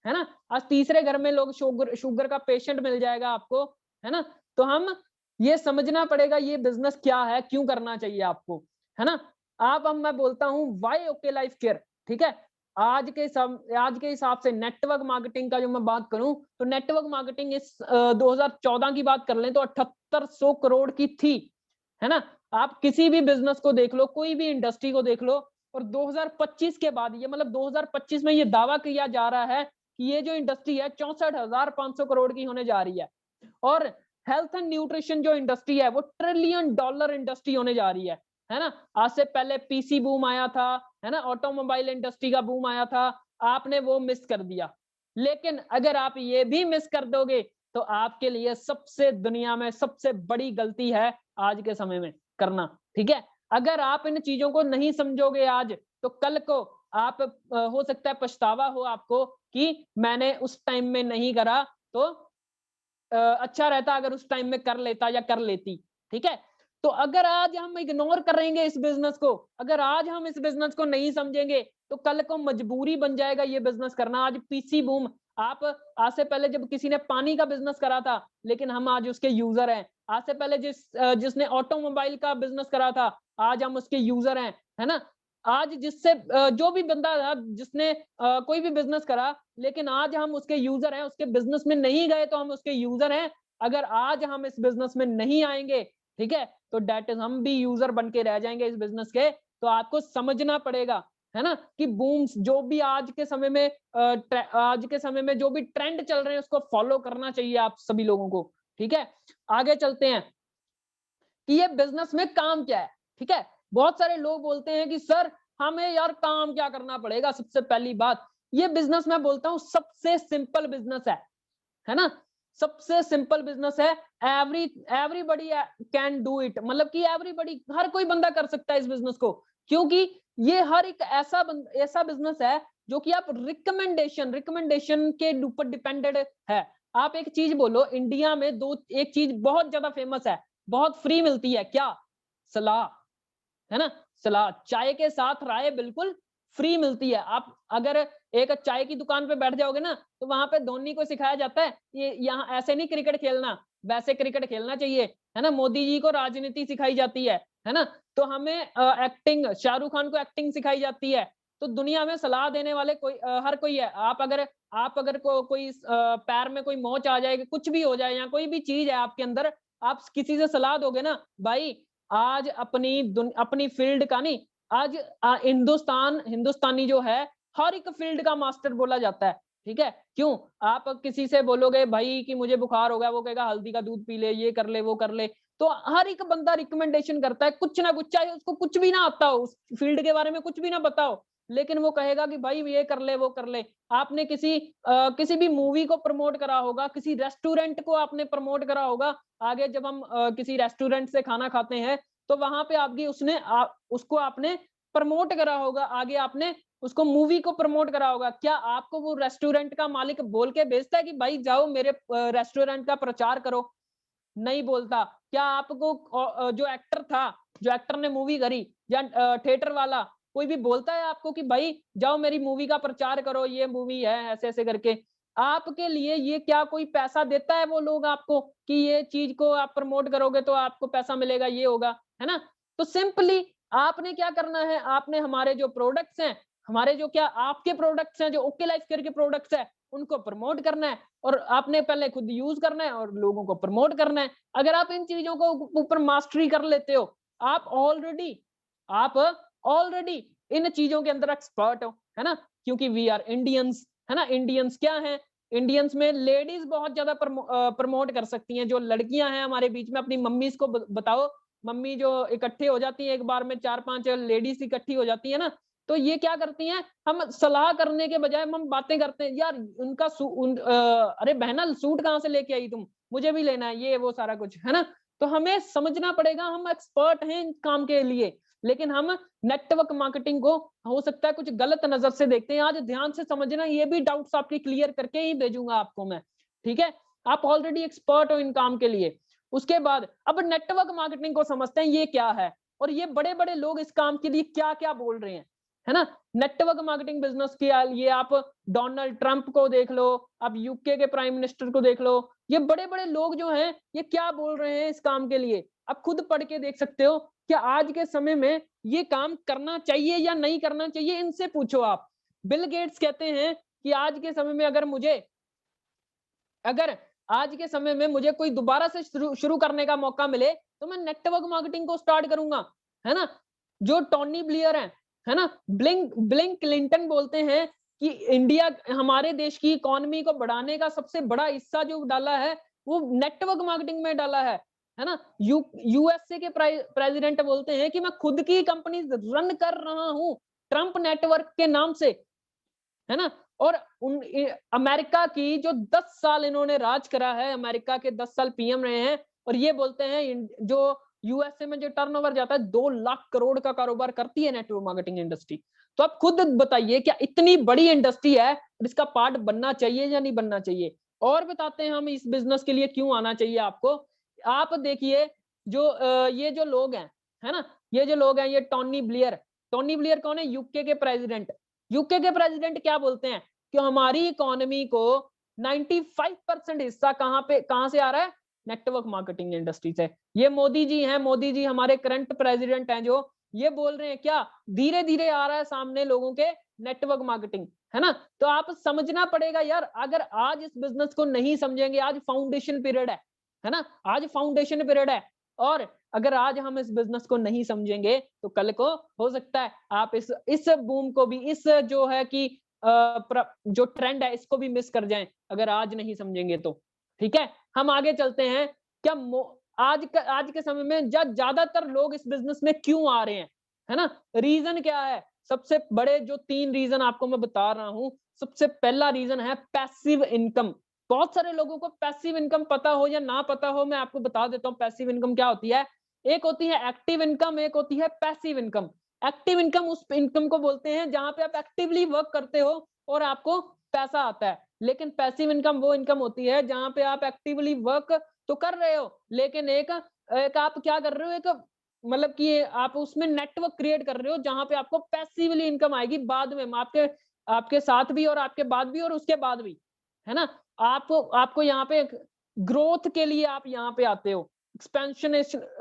है ना। आज तीसरे घर में लोग शुगर का पेशेंट मिल जाएगा आपको, है ना। तो हम ये समझना पड़ेगा ये बिजनेस क्या है, क्यों करना चाहिए आपको, है ना। अब मैं बोलता हूँ व्हाई ओके लाइफ केयर, ठीक है। आज के हिसाब से नेटवर्क मार्केटिंग का जो मैं बात करूं, तो नेटवर्क मार्केटिंग इस 2014 की बात कर लें तो 7800 करोड़ की थी, है ना। आप किसी भी बिजनेस को देख लो, कोई भी इंडस्ट्री को देख लो, और 2025 के बाद, ये मतलब 2025 में ये दावा किया जा रहा है कि ये जो इंडस्ट्री है 64,500 करोड़ की होने जा रही है। और हेल्थ एंड न्यूट्रिशन जो इंडस्ट्री है वो $1 ट्रिलियन इंडस्ट्री होने जा रही है ना। आज से पहले पीसी बूम आया था, है ना, ऑटोमोबाइल इंडस्ट्री का बूम आया था, आपने वो मिस कर दिया। लेकिन अगर आप ये भी मिस कर दोगे तो आपके लिए सबसे दुनिया में सबसे बड़ी गलती है आज के समय में करना, ठीक है। अगर आप इन चीजों को नहीं समझोगे आज, तो कल को आप हो सकता है पछतावा हो आपको कि मैंने उस टाइम में नहीं करा, तो अच्छा रहता अगर उस टाइम में कर लेता या कर लेती, ठीक है। तो अगर आज हम इग्नोर करेंगे इस बिजनेस को, अगर आज हम इस बिजनेस को नहीं समझेंगे, तो कल को मजबूरी बन जाएगा ये बिजनेस करना। आज पीसी बूम, आप आज से पहले जब किसी ने पानी का बिजनेस करा था, लेकिन हम आज उसके यूजर हैं। आज से पहले जिसने ऑटोमोबाइल का बिजनेस करा था, आज हम उसके यूजर हैं, है ना। आज जिससे जो भी बंदा था जिसने कोई भी बिजनेस करा, लेकिन आज हम उसके यूजर हैं, उसके बिजनेस में नहीं गए तो हम उसके यूजर हैं। अगर आज हम इस बिजनेस में नहीं आएंगे, ठीक है, तो डेट इज हम भी यूजर बन के रह जाएंगे इस बिजनेस के। तो आपको समझना पड़ेगा, है ना, कि बूम्स जो भी आज के समय में आज के समय में जो भी ट्रेंड चल रहे हैं उसको फॉलो करना चाहिए आप सभी लोगों को, ठीक है। आगे चलते हैं कि ये बिजनेस में काम क्या है, ठीक है। बहुत सारे लोग बोलते हैं कि सर हमें यार काम क्या करना पड़ेगा। सबसे पहली बात, ये बिजनेस मैं बोलता हूं सबसे सिंपल बिजनेस है ना। सबसे सिंपल बिजनेस है। एवरीबॉडी कैन डू इट, मतलब कि एवरीबॉडी, हर कोई बंदा कर सकता है इस बिजनेस को, क्योंकि ये हर एक ऐसा बिजनेस है जो कि आप रिकमेंडेशन के ऊपर डिपेंडेड है। आप एक चीज बोलो, इंडिया में एक चीज बहुत ज्यादा फेमस है, बहुत फ्री मिलती है, क्या? सलाह, है ना। सलाह, चाय के साथ राय बिल्कुल फ्री मिलती है। आप अगर एक चाय की दुकान पे बैठ जाओगे ना, तो वहां पे धोनी को सिखाया जाता है ये यहाँ ऐसे नहीं क्रिकेट खेलना, वैसे क्रिकेट खेलना चाहिए, है ना। मोदी जी को राजनीति सिखाई जाती है ना। तो हमें एक्टिंग, शाहरुख खान को एक्टिंग सिखाई जाती है। तो दुनिया में सलाह देने वाले कोई हर कोई है। आप अगर कोई पैर में कोई मोच आ जाएगी, कुछ भी हो जाए या कोई भी चीज है आपके अंदर, आप किसी से सलाह दोगे ना, भाई आज अपनी फील्ड का नहीं, आज हिंदुस्तानी जो है हर एक फील्ड का मास्टर बोला जाता है। ठीक है, क्यों? आप किसी से बोलोगे भाई कि मुझे बुखार हो गया, वो कहेगा हल्दी का दूध पी ले, ये कर ले, वो कर ले। तो हर एक बंदा रिकमेंडेशन करता है कुछ ना कुछ, चाहे उसको कुछ भी ना आता हो, उस फील्ड के बारे में कुछ भी ना बताओ, लेकिन वो कहेगा कि भाई ये कर ले, वो कर ले। आपने किसी भी मूवी को प्रमोट करा होगा, किसी रेस्टोरेंट को आपने प्रमोट करा होगा। आगे जब हम किसी रेस्टोरेंट से खाना खाते हैं, तो वहां पे उसको आपने प्रमोट करा होगा, आगे आपने उसको मूवी को प्रमोट करा होगा। क्या आपको वो रेस्टोरेंट का मालिक बोल के भेजता है कि भाई जाओ मेरे रेस्टोरेंट का प्रचार करो? नहीं बोलता। क्या आपको जो एक्टर ने मूवी करी, या थिएटर वाला कोई भी बोलता है आपको कि भाई जाओ मेरी मूवी का प्रचार करो, ये मूवी है ऐसे ऐसे करके? आपके लिए ये क्या कोई पैसा देता है वो लोग आपको कि ये चीज को आप प्रमोट करोगे तो आपको पैसा मिलेगा, ये होगा, है ना? तो सिंपली आपने क्या करना है, आपने हमारे जो प्रोडक्ट्स हैं, हमारे जो क्या आपके प्रोडक्ट्स हैं, जो ओके लाइफ केयर के प्रोडक्ट्स है, उनको प्रमोट करना है, और आपने पहले खुद यूज करना है और लोगों को प्रमोट करना है। अगर आप इन चीजों को ऊपर मास्टरी कर लेते हो, आप ऑलरेडी इन चीजों के अंदर एक्सपर्ट हो, है ना? क्योंकि वी आर इंडियंस, है ना? इंडियंस क्या है, इंडियंस में लेडीज बहुत ज्यादा प्रमोट कर सकती हैं। जो लड़कियां हैं हमारे बीच में, अपनी मम्मीज को बताओ, मम्मी जो इकट्ठे हो जाती है, एक बार में 4-5 लेडीज इकट्ठी हो जाती है ना, तो ये क्या करती हैं, हम सलाह करने के बजाय हम बातें करते हैं, यार अरे बहना सूट कहाँ से लेके आई तुम, मुझे भी लेना है, ये वो सारा कुछ, है ना? तो हमें समझना पड़ेगा, हम एक्सपर्ट हैं इन काम के लिए, लेकिन हम नेटवर्क मार्केटिंग को हो सकता है कुछ गलत नजर से देखते हैं। आज ध्यान से समझना, ये भी डाउट्स आपके क्लियर करके ही भेजूंगा आपको मैं, ठीक है? आप ऑलरेडी एक्सपर्ट हो इन काम के लिए। उसके बाद अब नेटवर्क मार्केटिंग को समझते हैं ये क्या है, और ये बड़े बड़े लोग इस काम के लिए क्या क्या बोल रहे हैं, है ना? नेटवर्क मार्केटिंग बिजनेस की ये आप डोनाल्ड ट्रंप को देख लो, आप यूके के प्राइम मिनिस्टर को देख लो, ये बड़े बड़े लोग जो हैं ये क्या बोल रहे हैं इस काम के लिए, आप खुद पढ़ के देख सकते हो। क्या आज के समय में ये काम करना चाहिए या नहीं करना चाहिए, इनसे पूछो आप। बिल गेट्स कहते हैं कि आज के समय में अगर आज के समय में मुझे कोई दोबारा से शुरू करने का मौका मिले, तो मैं नेटवर्क मार्केटिंग को स्टार्ट करूंगा, है ना? जो टोनी ब्लेयर है ना, ब्लिंक क्लिंटन बोलते हैं कि इंडिया, हमारे देश की इकोनॉमी को बढ़ाने का सबसे बड़ा हिस्सा जो डाला है वो नेटवर्क मार्केटिंग में डाला है ना? यूएसए के प्रेसिडेंट बोलते हैं कि मैं खुद की कंपनी रन कर रहा हूं ट्रंप नेटवर्क के नाम से, है ना? और अमेरिका की जो 10 साल इन्होंने राज करा है, अमेरिका के 10 साल पीएम रहे हैं, और ये बोलते हैं जो यूएसए में जो टर्नओवर जाता है 2 लाख करोड़ का कारोबार करती है नेटवर्क मार्केटिंग इंडस्ट्री। तो आप खुद बताइए, क्या इतनी बड़ी इंडस्ट्री है और इसका पार्ट बनना चाहिए या नहीं बनना चाहिए? और बताते हैं हम इस बिजनेस के लिए क्यों आना चाहिए आपको। आप देखिए, ये जो लोग हैं, है ना? ये जो लोग हैं, ये टोनी ब्लेयर कौन है? यूके के प्रेसिडेंट। यूके के प्रेसिडेंट क्या बोलते हैं कि हमारी इकोनॉमी को 95% हिस्सा कहां से आ रहा है? नेटवर्क मार्केटिंग इंडस्ट्री से। ये मोदी जी हैं, मोदी जी हमारे करंट प्रेसिडेंट हैं, जो ये बोल रहे हैं क्या धीरे धीरे आ रहा है सामने लोगों के नेटवर्क मार्केटिंग, है ना? तो आप समझना पड़ेगा यार, अगर आज इस बिजनेस को नहीं समझेंगे, आज फाउंडेशन पीरियड है ना? आज फाउंडेशन पीरियड है, और अगर आज हम इस बिजनेस को नहीं समझेंगे तो कल को हो सकता है आप इस बूम को भी, इस जो है कि जो ट्रेंड है इसको भी मिस कर जाएं, अगर आज नहीं समझेंगे तो। ठीक है, हम आगे चलते हैं। क्या आज के समय में ज्यादातर लोग इस बिजनेस में क्यों आ रहे हैं, है ना? रीजन क्या है? सबसे बड़े जो 3 रीजन आपको मैं बता रहा हूं। सबसे पहला रीजन है पैसिव इनकम। बहुत सारे लोगों को पैसिव इनकम पता हो या ना पता हो, मैं आपको बता देता हूँ पैसिव इनकम क्या होती है। एक होती है एक्टिव इनकम, एक होती है पैसिव इनकम। एक्टिव इनकम उस इनकम को बोलते हैं जहां पे आप एक्टिवली वर्क करते हो और आपको पैसा आता है। लेकिन पैसिव इनकम वो इनकम होती है जहां पे आप एक्टिवली वर्क तो कर रहे हो, लेकिन एक आप क्या कर रहे हो, एक मतलब कि आप उसमें नेटवर्क क्रिएट कर रहे हो जहां पे आपको पैसिवली इनकम आएगी बाद में, आपके आपके साथ भी और आपके बाद भी और उसके बाद भी, है ना? आपको यहाँ पे ग्रोथ के लिए आप यहाँ पे आते हो, एक्सपेंशन,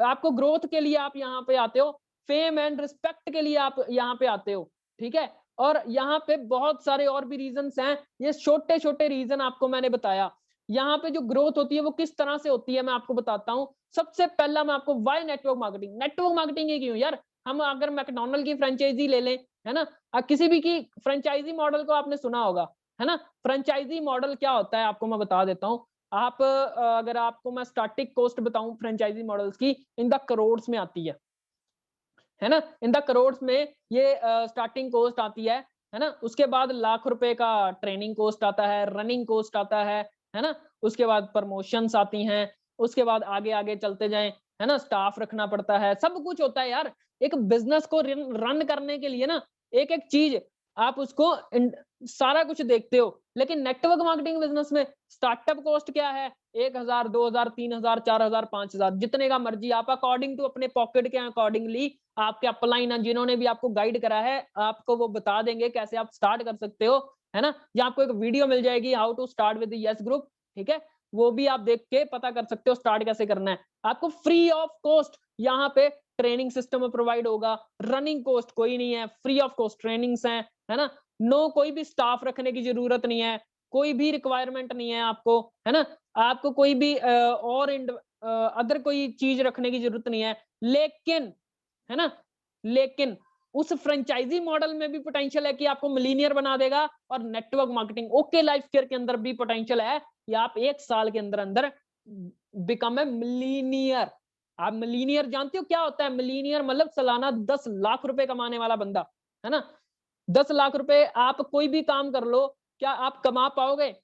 आपको ग्रोथ के लिए आप यहाँ पे आते हो, फेम एंड रिस्पेक्ट के लिए आप यहाँ पे आते हो। ठीक है, और यहाँ पे बहुत सारे और भी रीजंस हैं, ये छोटे छोटे रीजन आपको मैंने बताया। यहाँ पे जो ग्रोथ होती है वो किस तरह से होती है मैं आपको बताता हूँ। सबसे पहला मैं आपको why network marketing, network marketing ही क्यों यार, हम अगर मैकडॉनल्ड की फ्रेंचाइजी ले लें, है ना, किसी भी की फ्रेंचाइजी मॉडल को आपने सुना होगा, है ना। फ्रेंचाइजी मॉडल क्या होता है आपको मैं बता देता हूँ। आप अगर आपको मैं स्टार्टिंग कॉस्ट बताऊं फ्रेंचाइजी मॉडल्स की, इन द करोड़ में आती है ना, इन द करोड़ में ये स्टार्टिंग कॉस्ट आती है ना। उसके बाद लाख रुपए का ट्रेनिंग कॉस्ट आता है, रनिंग कॉस्ट आता है ना। उसके बाद प्रमोशंस आती हैं, उसके बाद आगे आगे चलते जाएं, है ना, स्टाफ रखना पड़ता है, सब कुछ होता है यार। एक बिजनेस को रन करने के लिए ना एक एक चीज आप उसको सारा कुछ देखते हो। लेकिन नेटवर्क मार्केटिंग बिजनेस में स्टार्टअप कॉस्ट क्या है, 1000, 2000, 3000, 4000, 5000, जितने का मर्जी आप अकॉर्डिंग टू अपने पॉकेट के अकॉर्डिंगली आपके अपलाइन जिन्होंने भी आपको गाइड करा है आपको वो बता देंगे कैसे आप स्टार्ट कर सकते हो, है ना। या आपको एक वीडियो मिल जाएगी how to start with yes group, ठीक है, वो भी आप देख के पता कर सकते हो स्टार्ट कैसे करना है। आपको फ्री ऑफ कॉस्ट यहाँ पे ट्रेनिंग सिस्टम प्रोवाइड होगा, रनिंग कॉस्ट कोई नहीं है, फ्री ऑफ कॉस्ट ट्रेनिंग्स हैं, है ना। नो कोई भी स्टाफ रखने की जरूरत नहीं है, कोई भी रिक्वायरमेंट नहीं है आपको, है ना। आपको कोई भी और अदर कोई चीज रखने की जरूरत नहीं है। लेकिन, है ना, लेकिन उस फ्रेंचाइजी मॉडल में भी पोटेंशियल है कि आपको मिलीनियर बना देगा, और network marketing okay Life care के अंदर भी पोटेंशियल है कि आप 1 साल के अंदर अंदर बिकम ए मिलीनियर। आप मिलीनियर जानते हो क्या होता है? मिलीनियर मतलब सालाना 10 लाख रुपए कमाने वाला बंदा, है ना। 10 लाख रुपए आप कोई भी काम कर लो, क्या आप कमा पाओगे?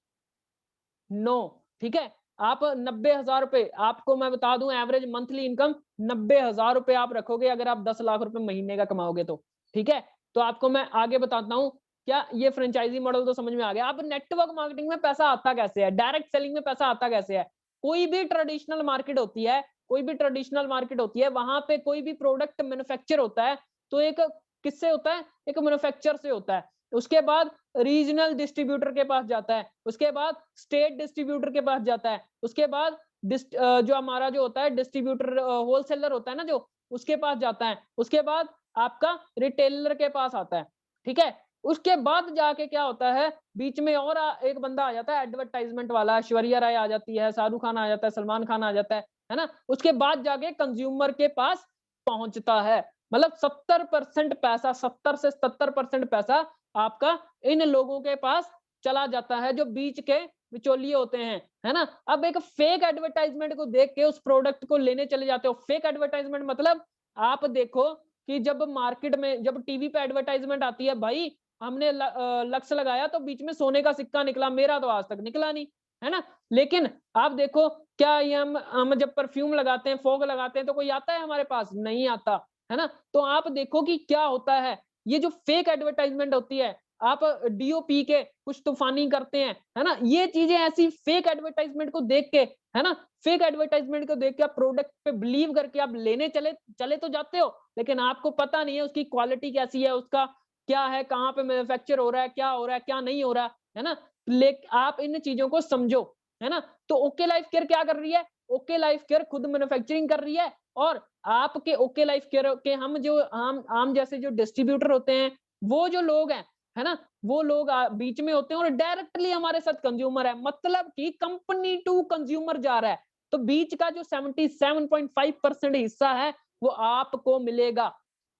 नो, ठीक है। आप 90,000 रुपए, आपको मैं बता दूं एवरेज मंथली इनकम 90,000 रुपए आप रखोगे अगर आप 10 लाख रुपए महीने का कमाओगे तो, ठीक है। तो आपको मैं आगे बताता हूं, क्या ये फ्रेंचाइजी मॉडल तो समझ में आ गया। अब नेटवर्क मार्केटिंग में पैसा आता कैसे है, डायरेक्ट सेलिंग में पैसा आता कैसे है। कोई भी ट्रेडिशनल मार्केट होती है, कोई भी ट्रेडिशनल मार्केट होती है, वहां पे कोई भी प्रोडक्ट मैन्युफैक्चर होता है तो एक किससे होता है, एक मैन्युफैक्चर से होता है। उसके बाद रीजनल डिस्ट्रीब्यूटर के पास जाता है, उसके बाद स्टेट डिस्ट्रीब्यूटर के पास जाता है, उसके बाद जो हमारा जो होता है डिस्ट्रीब्यूटर होलसेलर होता है ना जो, उसके पास जाता है, उसके बाद आपका रिटेलर के पास आता है, ठीक है। उसके बाद जाके क्या होता है, बीच में और एक बंदा आ जाता है एडवर्टाइजमेंट वाला, ऐश्वर्या राय आ जाती है, शाहरुख खान आ जाता है, सलमान खान आ जाता है ना। उसके बाद जाके कंज्यूमर के पास पहुंचता है। मतलब 70% पैसा, 70 से 77% पैसा आपका इन लोगों के पास चला जाता है जो बीच के बिचौलिए होते हैं, है ना। अब एक फेक एडवर्टाइजमेंट को देख के उस प्रोडक्ट को लेने चले जाते हो। फेक एडवर्टाइजमेंट मतलब आप देखो कि जब मार्केट में, जब टीवी पे एडवर्टाइजमेंट आती है, भाई हमने लक्ष्य लगाया तो बीच में सोने का सिक्का निकला, मेरा तो आज तक निकला नहीं, है ना। लेकिन आप देखो, क्या ये हम जब परफ्यूम लगाते हैं, फोग लगाते हैं तो कोई आता है हमारे पास? नहीं आता, है ना। तो आप देखो कि क्या होता है, ये जो फेक एडवर्टाइजमेंट होती है, आप डीओपी के कुछ तूफानी करते हैं, है ना। ये चीजें ऐसी फेक एडवर्टाइजमेंट को देख के, है ना, फेक एडवर्टाइजमेंट को देख के आप प्रोडक्ट पे बिलीव करके आप लेने चले चले तो जाते हो, लेकिन आपको पता नहीं है उसकी क्वालिटी कैसी है, उसका क्या है, कहाँ पे मैन्युफैक्चर हो रहा है, क्या हो रहा है, क्या नहीं हो रहा है ना। आप इन चीजों को समझो, है ना। तो ओके लाइफ केयर क्या कर रही है? ओके लाइफ केयर खुद मैन्युफैक्चरिंग कर रही है, और आपके ओके लाइफ केयर के हम जो आम जैसे जो डिस्ट्रीब्यूटर होते हैं, वो जो लोग हैं, है ना, वो लोग बीच में होते हैं और डायरेक्टली हमारे साथ कंज्यूमर है, मतलब कि कंपनी टू कंज्यूमर जा रहा है। तो बीच का जो 77.5% हिस्सा है वो आपको मिलेगा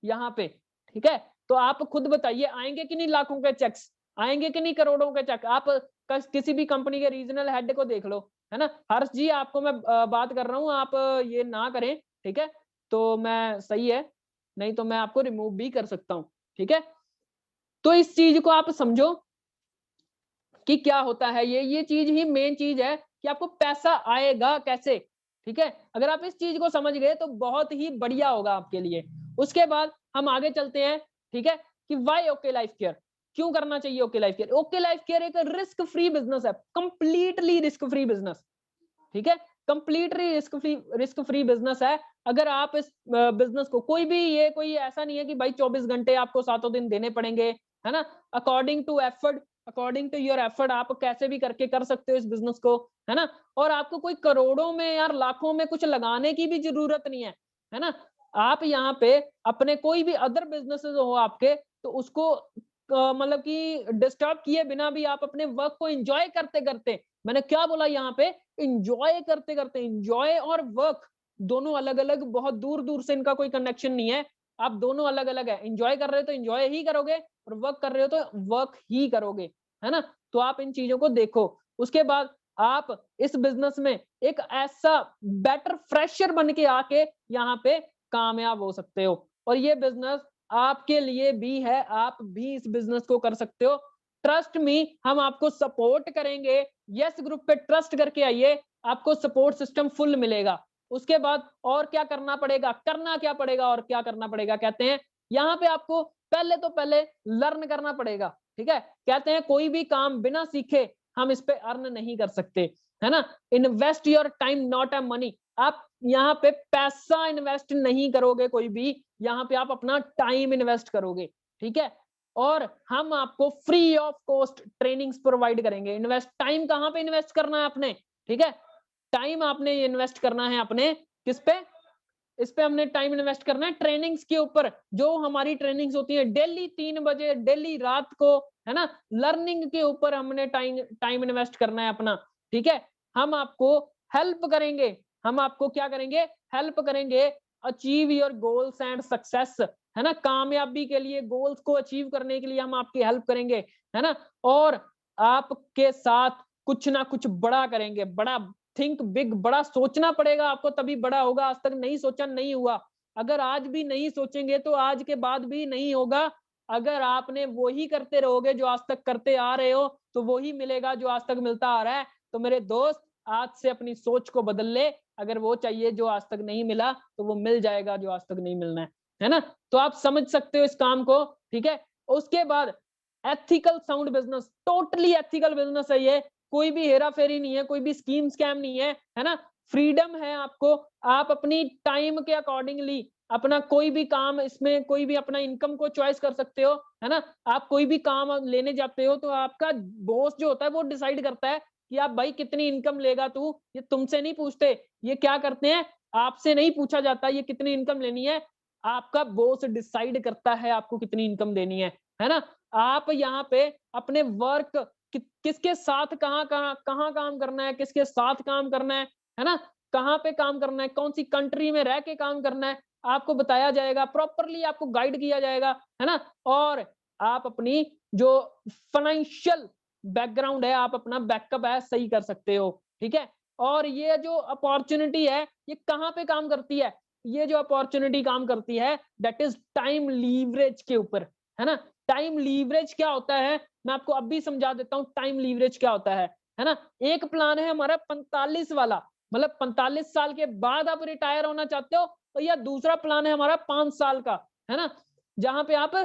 यहाँ पे, ठीक है। तो आप खुद बताइए, आएंगे कि नहीं लाखों के चेक्स, आएंगे कि नहीं करोड़ों के चेक। आप किसी भी कंपनी के रीजनल हेड को देख लो, है ना। हर्ष जी आपको मैं बात कर रहा हूँ, आप ये ना करें, ठीक है। तो मैं सही है, नहीं तो मैं आपको रिमूव भी कर सकता हूँ, ठीक है। तो इस चीज को आप समझो कि क्या होता है, ये चीज ही मेन चीज है कि आपको पैसा आएगा कैसे, ठीक है। अगर आप इस चीज को समझ गए तो बहुत ही बढ़िया होगा आपके लिए। उसके बाद हम आगे चलते हैं, ठीक है, कि वाई ओके लाइफ केयर, क्यों करना चाहिए okay Life Care. OK Life care एक रिस्क फ्री बिजनेस है, कंप्लीटली रिस्क फ्री बिजनेस, ठीक है। कंप्लीटली रिस्क फ्री बिजनेस है। अगर आप इस बिजनेस को, कोई भी, ये कोई ऐसा नहीं है कि भाई 24 घंटे आपको 7 दिन देने पड़ेंगे, है ना। According to effort, according to your effort आप कैसे भी करके कर सकते हो इस बिजनेस को, है ना। और आपको कोई करोड़ों में यार लाखों में कुछ लगाने की भी जरूरत नहीं है ना। आप यहाँ पे अपने कोई भी अदर बिजनेसेस हो आपके, तो उसको मतलब कि डिस्टर्ब किए बिना भी आप अपने वर्क को एंजॉय करते करते, मैंने क्या बोला यहाँ पे, एंजॉय करते करते, एंजॉय और वर्क दोनों अलग अलग, बहुत दूर दूर से इनका कोई कनेक्शन नहीं है, आप दोनों अलग अलग है। एंजॉय कर रहे हो तो एंजॉय ही करोगे, और वर्क कर रहे हो तो वर्क ही करोगे, है ना। तो आप इन चीजों को देखो। उसके बाद आप इस बिजनेस में एक ऐसा बेटर फ्रेशर बन के आके यहाँ पे कामयाब हो सकते हो, और ये बिजनेस आपके लिए भी है, आप भी इस बिजनेस को कर सकते हो। ट्रस्ट मी, हम आपको सपोर्ट करेंगे। यस ग्रुप पे ट्रस्ट करके आइए, आपको सपोर्ट सिस्टम फुल मिलेगा। उसके बाद और क्या करना पड़ेगा, करना क्या पड़ेगा और क्या करना पड़ेगा, कहते हैं यहाँ पे आपको पहले लर्न करना पड़ेगा, ठीक है। कहते हैं कोई भी काम बिना सीखे हम इस पे अर्न नहीं कर सकते, है ना। Invest your time not a money, आप यहाँ पे पैसा इन्वेस्ट नहीं करोगे कोई भी, यहाँ पे आप अपना टाइम इन्वेस्ट करोगे, ठीक है। और हम आपको free of cost trainings provide करेंगे। इन्वेस्ट टाइम कहाँ पे इन्वेस्ट करना है आपने, ठीक है। टाइम आपने इन्वेस्ट करना है अपने किस पे, इस पे हमने टाइम इन्वेस्ट करना है ट्रेनिंग्स के ऊपर। जो हमारी ट्रेनिंग्स होती है डेली 3 बजे, डेली रात को, है ना, लर्निंग के ऊपर हमने टाइम इन्वेस्ट करना है अपना, ठीक है। हम आपको हेल्प करेंगे, हम आपको क्या करेंगे, हेल्प करेंगे achieve your goals and success, है ना। कामयाबी के लिए, गोल्स को अचीव करने के लिए हम आपकी हेल्प करेंगे, है ना। और आपके साथ कुछ ना कुछ बड़ा करेंगे, बड़ा थिंक बिग, बड़ा सोचना पड़ेगा आपको, तभी बड़ा होगा। आज तक नहीं सोचा, नहीं हुआ। अगर आज भी नहीं सोचेंगे तो आज के बाद भी नहीं होगा। अगर आपने वही करते रहोगे जो आज तक करते आ रहे हो, तो वही मिलेगा जो आज तक मिलता आ रहा है। तो मेरे दोस्त, आज से अपनी सोच को बदल ले। अगर वो चाहिए जो आज तक नहीं मिला, तो वो मिल जाएगा जो आज तक नहीं मिलना है ना। तो आप समझ सकते हो इस काम को, ठीक है। उसके बाद ethical sound business, totally ethical business है ये, कोई भी हेरा फेरी नहीं है, कोई भी स्कीम स्कैम नहीं है ना। फ्रीडम है आपको, आप अपनी टाइम के अकॉर्डिंगली अपना कोई भी काम, इसमें कोई भी अपना इनकम को चॉइस कर सकते हो, है ना। आप कोई भी काम लेने जाते हो तो आपका बॉस जो होता है वो डिसाइड करता है कि आप भाई कितनी इनकम लेगा तू, ये तुमसे नहीं पूछते। ये क्या करते हैं, आपसे नहीं पूछा जाता ये कितनी इनकम लेनी है, आपका बॉस डिसाइड करता है आपको कितनी इनकम देनी है ना। आप यहाँ पे अपने वर्क किसके साथ कहाँ कहाँ कहाँ काम करना है, किसके साथ काम करना है ना, कहाँ पे काम करना है, कौन सी कंट्री में रह के काम करना है, आपको बताया जाएगा, प्रॉपरली आपको गाइड किया जाएगा, है ना। और आप अपनी जो फाइनेंशियल बैकग्राउंड है, आप अपना बैकअप है सही कर सकते हो, ठीक है। और ये जो अपॉर्चुनिटी है, ये कहाँ पे काम करती है, ये जो अपॉर्चुनिटी काम करती है, दैट इज टाइम लीवरेज के ऊपर, है ना। टाइम लीवरेज क्या होता है, मैं आपको अभी समझा देता हूँ टाइम लीवरेज क्या होता है ना। एक प्लान है हमारा 45 वाला, मतलब 45 साल के बाद आप रिटायर होना चाहते हो, और या दूसरा प्लान है हमारा 5 साल का, है ना, जहां पे आप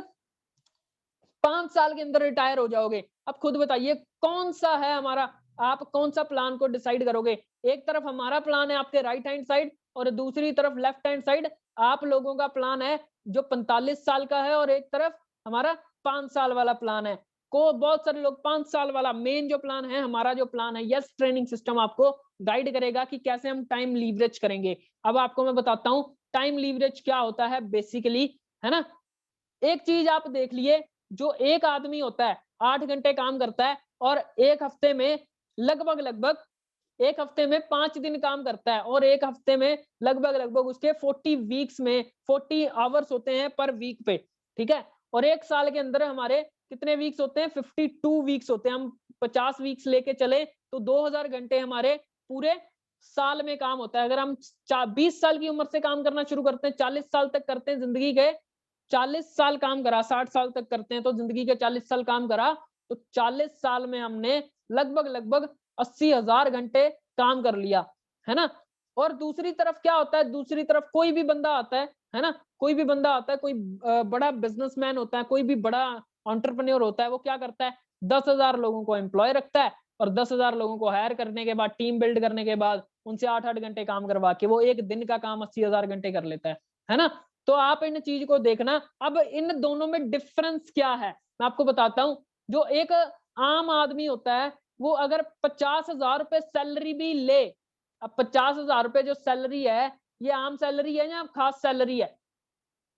5 साल के अंदर रिटायर हो जाओगे। अब खुद बताइए कौन सा है हमारा, आप कौन सा प्लान को डिसाइड करोगे। एक तरफ हमारा प्लान है आपके राइट हैंड साइड, और दूसरी तरफ लेफ्ट हैंड साइड आप लोगों का प्लान है जो 45 साल का है, और एक तरफ हमारा 5 साल वाला प्लान है। को बहुत सारे लोग 5 साल वाला मेन जो प्लान है, हमारा जो प्लान है, यस ट्रेनिंग सिस्टम आपको गाइड करेगा कि कैसे हम टाइम लीवरेज करेंगे। अब आपको मैं बताता हूँ टाइम लीवरेज क्या होता है बेसिकली, है ना। एक चीज आप देख लिए, जो एक आदमी होता है 8 घंटे काम करता है, और एक हफ्ते में लगभग एक हफ्ते में 5 दिन काम करता है, और एक हफ्ते में लगभग उसके 40 वीक्स में 40 आवर्स होते हैं पर वीक पे, ठीक है। और एक साल के अंदर हमारे कितने वीक्स होते हैं, 52 वीक्स होते हैं। हम 50 वीक्स लेके चले तो 2000 घंटे हमारे पूरे साल में काम होता है। अगर हम 20 साल की उम्र से काम करना शुरू करते हैं, 40 साल तक करते हैं, जिंदगी के 40 साल काम करा, 60 साल तक करते हैं तो जिंदगी के 40 साल काम करा, तो 40 साल में हमने लगभग 80,000 घंटे काम कर लिया, है ना। और दूसरी तरफ क्या होता है, दूसरी तरफ कोई भी बंदा आता है ना, कोई भी बंदा आता है, कोई बड़ा बिजनेसमैन होता है, कोई भी बड़ा एंटरप्रेन्योर होता है, वो क्या करता है, 10,000 लोगों को एम्प्लॉय रखता है, और 10,000 लोगों को हायर करने के बाद, टीम बिल्ड करने के बाद, उनसे 8-8 घंटे काम करवा के वो एक दिन का काम 80,000 घंटे कर लेता है ना। तो आप इन चीज को देखना। अब इन दोनों में डिफरेंस क्या है, मैं आपको बताता हूँ। जो एक आम आदमी होता है, वो अगर 50,000 रुपए सैलरी भी ले, अब 50,000 रुपए जो सैलरी है, ये आम सैलरी है या खास सैलरी है,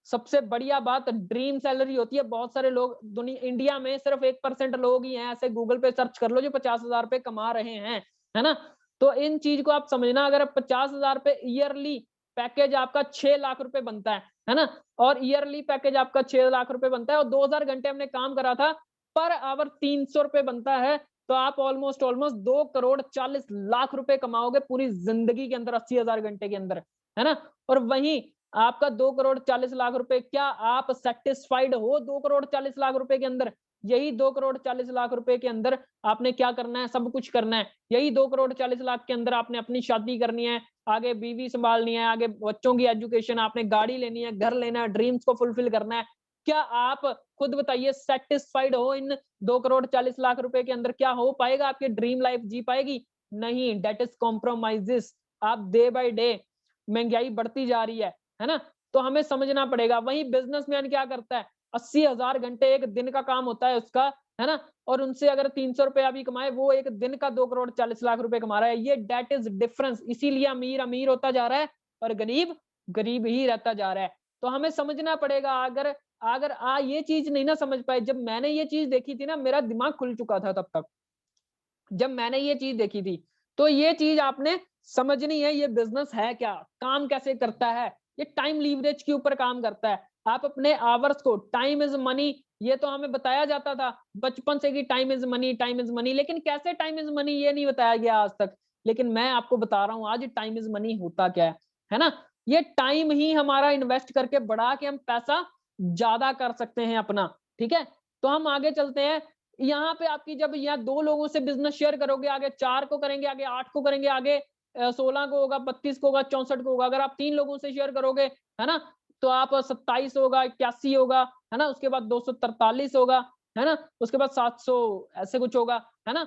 सबसे बढ़िया बात ड्रीम सैलरी होती है। बहुत सारे लोग दुनिया इंडिया में सिर्फ 1% लोग ही हैं, ऐसे गूगल पे सर्च कर लो, जो 50,000 रुपए कमा रहे हैं, है ना? तो इन चीज को आप समझना, अगर 50,000 रुपए ईयरली पैकेज आपका 6 लाख रुपए बनता है ना? और ईयरली पैकेज आपका 6 लाख रुपए बनता है और 2000 घंटे हमने काम करा था, पर आवर 300 रुपए बनता है, तो आप ऑलमोस्ट 2 करोड़ 40 लाख रुपए कमाओगे पूरी जिंदगी के अंदर, 80,000 घंटे के अंदर, है ना? और वहीं आपका 2 करोड़ 40 लाख रुपए, क्या आप सैटिस्फाइड हो 2 करोड़ 40 लाख रुपए के अंदर? यही 2 करोड़ 40 लाख रुपए के अंदर आपने क्या करना है? सब कुछ करना है। यही 2 करोड़ 40 लाख के अंदर आपने अपनी शादी करनी है, आगे बीवी संभालनी है, आगे बच्चों की एजुकेशन, आपने गाड़ी लेनी है, घर लेना है, ड्रीम्स को फुलफिल करना है। क्या आप खुद बताइए सैटिस्फाइड हो इन 2 करोड़ 40 लाख रुपए के अंदर? क्या हो पाएगा? आपकी ड्रीम लाइफ जी पाएगी? नहीं, दैट इज कॉम्प्रोमाइजेस। आप डे बाय डे महंगाई बढ़ती जा रही है ना? तो हमें समझना पड़ेगा। वहीं बिजनेसमैन क्या करता है? 80,000 घंटे एक दिन का काम होता है उसका, है ना? और उनसे अगर 300 रुपया भी कमाए, वो एक दिन का 2 करोड़ 40 लाख रुपए कमा रहा है। ये दैट इज डिफरेंस। इसीलिए अमीर अमीर होता जा रहा है और गरीब गरीब ही रहता जा रहा है। तो हमें समझना पड़ेगा। अगर अगर ये चीज नहीं ना समझ पाए, जब मैंने ये चीज देखी थी ना, मेरा दिमाग खुल चुका था तब तक। जब मैंने ये चीज देखी थी, तो ये चीज आपने समझनी है, ये बिजनेस है क्या, काम कैसे करता है। ये टाइम लीवरेज के ऊपर काम करता है। आप अपने आवर्स को, टाइम इज मनी, ये तो हमें बताया जाता था बचपन से कि time is money, time is money, लेकिन कैसे टाइम इज मनी ये नहीं बताया गया आज तक। लेकिन मैं आपको बता रहा हूं आज टाइम इज मनी होता क्या है ना? ये टाइम ही हमारा इन्वेस्ट करके बढ़ा के हम पैसा ज्यादा कर सकते हैं अपना। ठीक है, तो हम आगे चलते हैं। यहाँ पे आपकी जब यहाँ 2 लोगों से बिज़नेस शेयर करोगे, आगे 4 को करेंगे, आगे 8 को करेंगे, आगे 16 को होगा, 32 को होगा, 64 को होगा। अगर आप 3 लोगों से शेयर करोगे, है ना? तो आप 27 होगा, 81 होगा, है ना? उसके बाद 243 होगा, है ना? उसके बाद 700 ऐसे कुछ होगा, है ना?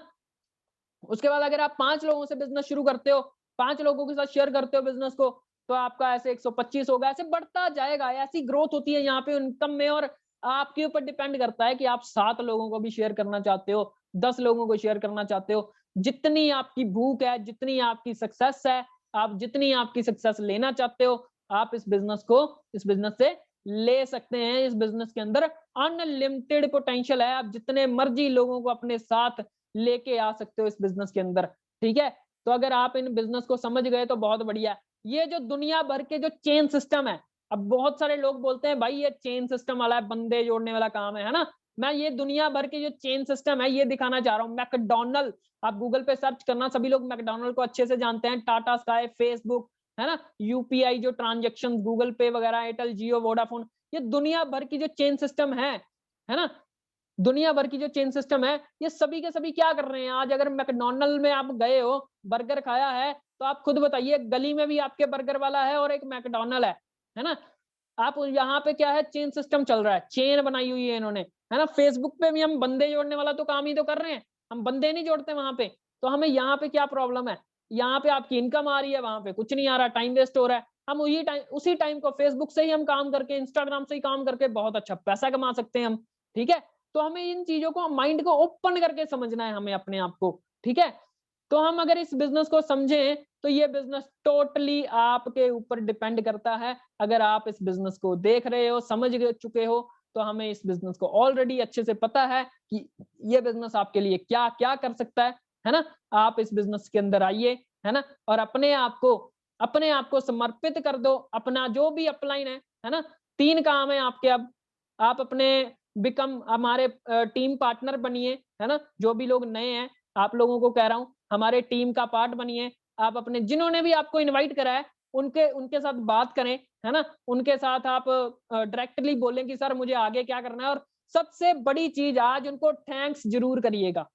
उसके बाद अगर आप 5 लोगों से बिज़नेस शुरू करते हो, 5 लोगों के साथ शेयर करते हो बिज़नेस को, तो आपका ऐसे 125 होगा, ऐसे बढ़ता जाएगा। ऐसी ग्रोथ होती है यहाँ पे इनकम में। और आपके ऊपर डिपेंड करता है कि आप 7 लोगों को भी शेयर करना चाहते हो, 10 लोगों को शेयर करना चाहते हो। जितनी आपकी भूख है, जितनी आपकी सक्सेस है, आप जितनी आपकी सक्सेस लेना चाहते हो, आप इस बिज़नेस से ले सकते हैं। इस बिज़नेस के अंदर अनलिमिटेड पोटेंशियल है। आप जितने मर्ज़ी लोगों को अपने साथ लेके आ सकते हो इस बिज़नेस के अंदर, ठीक है? तो अगर आप इन बिज़नेस को समझ गए तो बहुत बढ़िया है। ये जो दुनिया भर के जो चेन सिस्टम है, अब बहुत सारे लोग बोलते हैं भाई ये चेन सिस्टम वाला है, बंदे जोड़ने वाला काम है ना? मैं ये दुनिया भर के जो चेन सिस्टम है ये दिखाना चाह रहा हूँ। मैकडॉनल्ड, आप गूगल पे सर्च करना, सभी लोग मैकडॉनल्ड को अच्छे से जानते हैं। टाटा स्काई, फेसबुक, है ना? यूपीआई जो ट्रांज़ैक्शन, गूगल पे वगैरह, एयरटेल, जियो, वोडाफोन, ये दुनिया भर की जो चेन सिस्टम है ना? दुनिया भर की जो चेन सिस्टम है, ये सभी के सभी क्या कर रहे हैं? आज अगर मैकडॉनल्ड में आप गए हो, बर्गर खाया है, तो आप खुद बताइए, गली में भी आपके बर्गर वाला है और एक मैकडॉनल्ड है ना? आप यहाँ पे क्या है, चेन सिस्टम चल रहा है, चेन बनाई हुई है इन्होंने, है ना? फेसबुक पे भी हम बंदे जोड़ने वाला तो काम ही तो कर रहे हैं, हम बंदे नहीं जोड़ते वहां पे। तो हमें यहाँ पे क्या प्रॉब्लम है? यहाँ पे आपकी इनकम आ रही है, वहां पे कुछ नहीं आ रहा, टाइम वेस्ट हो रहा है। हम उसी टाइम को फेसबुक से ही हम काम करके, इंस्टाग्राम से ही काम करके बहुत अच्छा पैसा कमा सकते हैं हम। ठीक है, तो हमें इन चीजों को, माइंड को ओपन करके समझना है हमें अपने आप को। ठीक है, तो हम अगर इस बिजनेस को समझें, तो ये बिजनेस टोटली आपके ऊपर डिपेंड करता है। अगर आप इस बिजनेस को देख रहे हो, समझ चुके हो, तो हमें इस बिजनेस को ऑलरेडी अच्छे से पता है कि ये बिजनेस आपके लिए क्या क्या कर सकता है ना? आप इस बिजनेस के अंदर आइए, है ना? और अपने आप को समर्पित कर दो। अपना जो भी अपलाइन है ना? 3 काम है आपके अब। आप अपने बिकम हमारे टीम पार्टनर बनिए, है ना? जो भी लोग नए हैं, आप लोगों को कह रहा हूँ, हमारे टीम का पार्ट बनिए। आप अपने, जिन्होंने भी आपको इनवाइट करा है, उनके उनके साथ बात करें, है ना? उनके साथ आप डायरेक्टली बोलें कि सर मुझे आगे क्या करना है। और सबसे बड़ी चीज़, आज उनको थैंक्स ज़रूर करिएगा,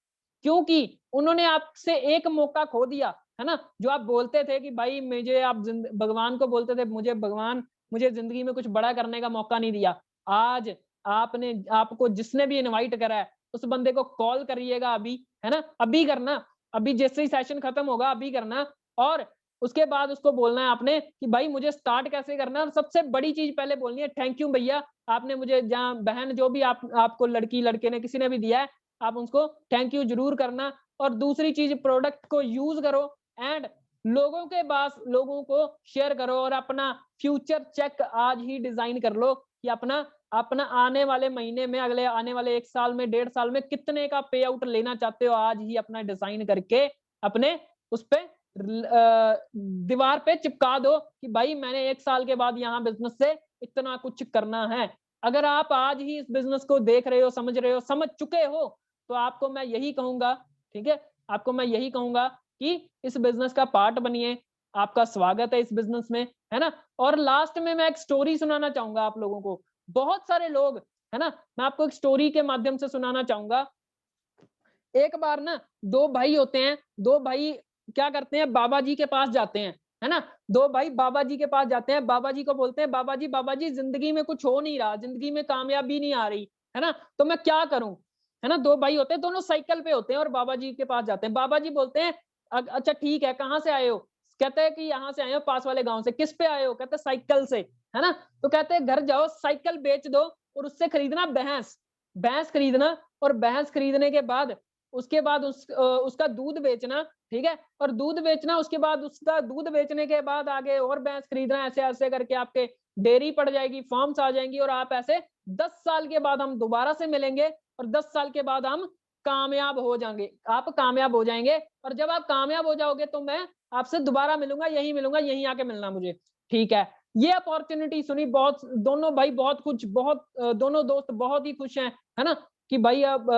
क्योंकि उन्होंने आपसे एक मौका खो दिया, है ना? जो आप बोलते थे कि भाई मुझे, आप भगवान को बोलते थे, मुझे भगवान, मुझे ज़िंदगी में कुछ बड़ा करने का मौका नहीं दिया। आज आपने, आपको जिसने भी इनवाइट करा है, उस बंदे को कॉल करिएगा अभी, है ना? अभी करना, अभी जैसे ही सेशन खत्म होगा अभी करना। और उसके बाद उसको बोलना है आपने कि भाई मुझे स्टार्ट कैसे करना है। और सबसे बड़ी चीज़ पहले बोलनी है, थैंक यू भैया, आपने मुझे, जहाँ बहन, जो भी आप, आपको लड़की लड़के ने, किसी ने भी दिया है, आप उसको थैंक यू ज़रूर करना। और दूसरी चीज़, प्रोडक्ट को यूज़ करो एंड लोगों के पास, लोगों को शेयर करो। और अपना फ्यूचर चेक आज ही डिज़ाइन कर लो कि अपना अपना आने वाले महीने में, अगले आने वाले 1 साल में, 1.5 साल में कितने का पे आउट लेना चाहते हो, आज ही अपना डिजाइन करके अपने उस पे दीवार पे चिपका दो कि भाई मैंने 1 साल के बाद यहाँ बिजनेस से इतना कुछ करना है। अगर आप आज ही इस बिजनेस को देख रहे हो, समझ रहे हो, समझ चुके हो, तो आपको मैं यही कहूंगा, ठीक है, आपको मैं यही कहूंगा कि इस बिजनेस का पार्ट बनिए। आपका स्वागत है इस बिजनेस में, है ना। और लास्ट में मैं एक स्टोरी सुनाना चाहूंगा आप लोगों को। बहुत सारे लोग, है ना, मैं आपको एक स्टोरी के माध्यम से सुनाना चाहूंगा। एक बार ना 2 भाई होते हैं, 2 भाई क्या करते हैं, बाबा जी के पास जाते हैं, है ना। 2 भाई बाबा जी के पास जाते हैं, बाबा जी को बोलते हैं, बाबा जी जिंदगी में कुछ हो नहीं रहा, जिंदगी में कामयाबी नहीं आ रही, है ना, तो मैं क्या करूं, है ना। 2 भाई होते हैं, दोनों साइकिल पे होते हैं और बाबा जी के पास जाते हैं। बाबा जी बोलते हैं, अच्छा ठीक है, कहाँ से आए हो? कहते हैं कि यहाँ से आए हो पास वाले गाँव से। किस पे आए हो? कहते हैं साइकिल से, है ना। तो कहते हैं घर जाओ, साइकिल बेच दो और उससे खरीदना भैंस, भैंस खरीदना, और भैंस खरीदने के बाद उसके बाद उसका दूध बेचना, ठीक है, और दूध बेचना, उसके बाद उसका दूध बेचने के बाद आगे और भैंस खरीदना, ऐसे ऐसे करके आपके डेयरी पड़ जाएगी, फार्म्स आ जाएंगी, और आप ऐसे 10 साल के बाद हम दोबारा से मिलेंगे और 10 साल के बाद हम कामयाब हो जाएंगे, आप कामयाब हो जाएंगे, और जब आप कामयाब हो जाओगे तो मैं आपसे दोबारा मिलूंगा, यही मिलूंगा, यहीं आके मिलना मुझे, ठीक है। ये अपॉर्चुनिटी सुनी, बहुत दोनों भाई बहुत कुछ, बहुत दोनों दोस्त बहुत ही खुश हैं, है ना, कि भाई अब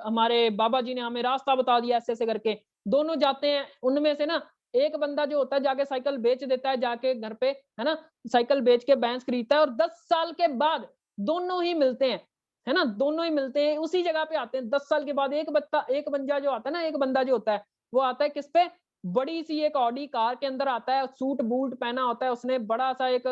हमारे बाबा जी ने हमें रास्ता बता दिया, ऐसे ऐसे करके दोनों जाते हैं। उनमें से ना एक बंदा जो होता है जाके साइकिल बेच देता है, जाके घर पे, है ना, साइकिल बेच के भैंस खरीदता है, और 10 साल के बाद दोनों ही मिलते हैं, है ना, दोनों ही मिलते हैं, उसी जगह पे आते हैं 10 साल के बाद। एक बंदा जो आता है ना, एक बंदा जो होता है वो आता है किस पे, बड़ी सी एक ऑडी कार के अंदर आता है, सूट बूट पहना होता है उसने, बड़ा सा एक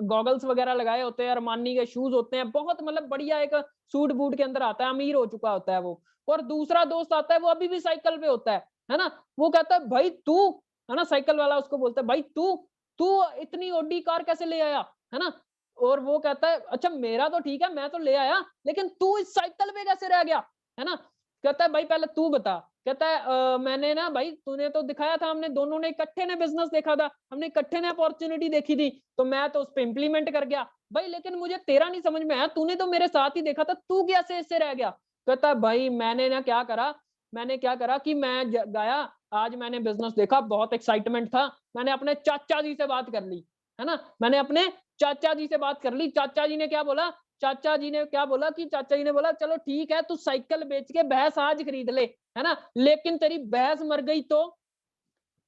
गॉगल्स वगैरह लगाए होते हैं, अरमानी के शूज होते हैं, बहुत मतलब बढ़िया एक सूट बूट के अंदर आता है, अमीर हो चुका होता है वो। और दूसरा दोस्त आता है, वो अभी भी साइकिल पे होता है ना। वो कहता है भाई तू, है ना, साइकिल वाला उसको बोलता है भाई तू तू इतनी ऑडी कार कैसे ले आया, है ना। और वो कहता है अच्छा मेरा तो ठीक है, मैं तो ले आया, लेकिन तू इस साइकिल पे कैसे रह गया, है ना। कहता है भाई पहले तू बता। कहता है मैंने ना भाई, तूने तो दिखाया था, हमने दोनों ने इकट्ठे ने बिजनेस देखा था, हमने इकट्ठे ने अपॉर्चुनिटी देखी थी, तो मैं तो उस पर इम्प्लीमेंट कर गया भाई, लेकिन मुझे तेरा नहीं समझ में आया, तूने तो मेरे साथ ही देखा था, तू कैसे इससे रह गया। कहता है भाई मैंने ना क्या करा, मैंने क्या करा कि मैं गया, आज मैंने बिजनेस देखा, बहुत एक्साइटमेंट था, मैंने अपने चाचा जी से बात कर ली, है ना, मैंने अपने चाचा जी से बात कर ली। चाचा जी ने क्या बोला, चाचा जी ने क्या बोला कि चाचा जी ने बोला चलो ठीक है, तू साइकिल बेच के भैंस आज खरीद ले, है ना, लेकिन तेरी भैंस मर गई तो,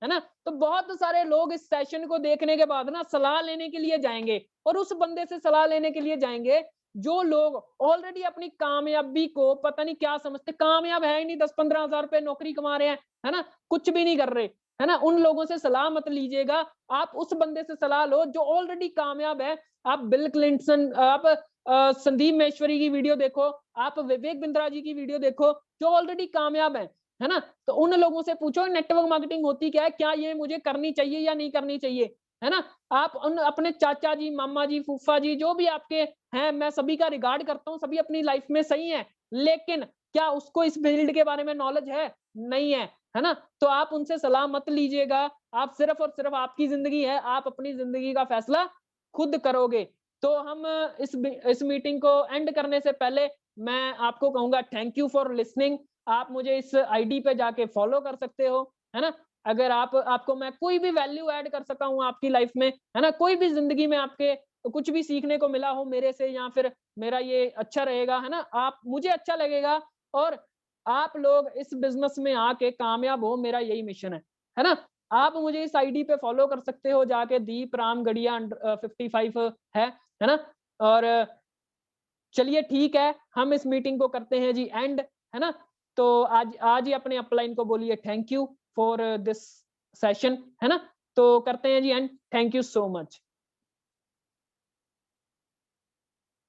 है ना। तो बहुत सारे लोग इस सेशन को देखने के बाद ना सलाह लेने के लिए जाएंगे, और उस बंदे से सलाह लेने के लिए जाएंगे जो लोग ऑलरेडी अपनी कामयाबी को पता नहीं क्या समझते, कामयाब है ही नहीं, 10-15 हजार रुपए नौकरी कमा रहे हैं, है ना, कुछ भी नहीं कर रहे, है ना। उन लोगों से सलाह मत लीजिएगा, आप उस बंदे से सलाह लो जो ऑलरेडी कामयाब है। आप बिल क्लिंटन, आप संदीप महेश्वरी की वीडियो देखो, आप विवेक बिंद्रा जी की वीडियो देखो, जो ऑलरेडी कामयाब है ना। तो उन लोगों से पूछो नेटवर्क मार्केटिंग होती क्या है, क्या ये मुझे करनी चाहिए या नहीं करनी चाहिए, है ना। आप उन अपने चाचा जी, मामा जी, फूफा जी, जो भी आपके हैं, मैं सभी का रिगार्ड करता हूँ, सभी अपनी लाइफ में सही है, लेकिन क्या उसको इस फील्ड के बारे में नॉलेज है, नहीं है ना। तो आप उनसे सलाह मत लीजिएगा, आप सिर्फ और सिर्फ, आपकी जिंदगी है, आप अपनी जिंदगी का फैसला खुद करोगे। तो हम इस मीटिंग को एंड करने से पहले मैं आपको कहूंगा थैंक यू फॉर लिसनिंग। आप मुझे इस आईडी पे जाके फॉलो कर सकते हो, है ना। अगर आपको मैं कोई भी वैल्यू ऐड कर सका हूँ आपकी लाइफ में, है ना, कोई भी जिंदगी में आपके कुछ भी सीखने को मिला हो मेरे से, या फिर मेरा ये अच्छा रहेगा, है ना, आप मुझे अच्छा लगेगा, और आप लोग इस बिजनेस में आके कामयाब हो, मेरा यही मिशन है ना। आप मुझे इस आईडी पे फॉलो कर सकते हो जाके, दीप राम गढ़िया 55 है ना। और चलिए ठीक है, हम इस मीटिंग को करते हैं जी एंड, है ना। तो आज आज ही अपने अपलाइन को बोलिए thank you for this session, है ना। तो करते हैं जी and, thank you so much.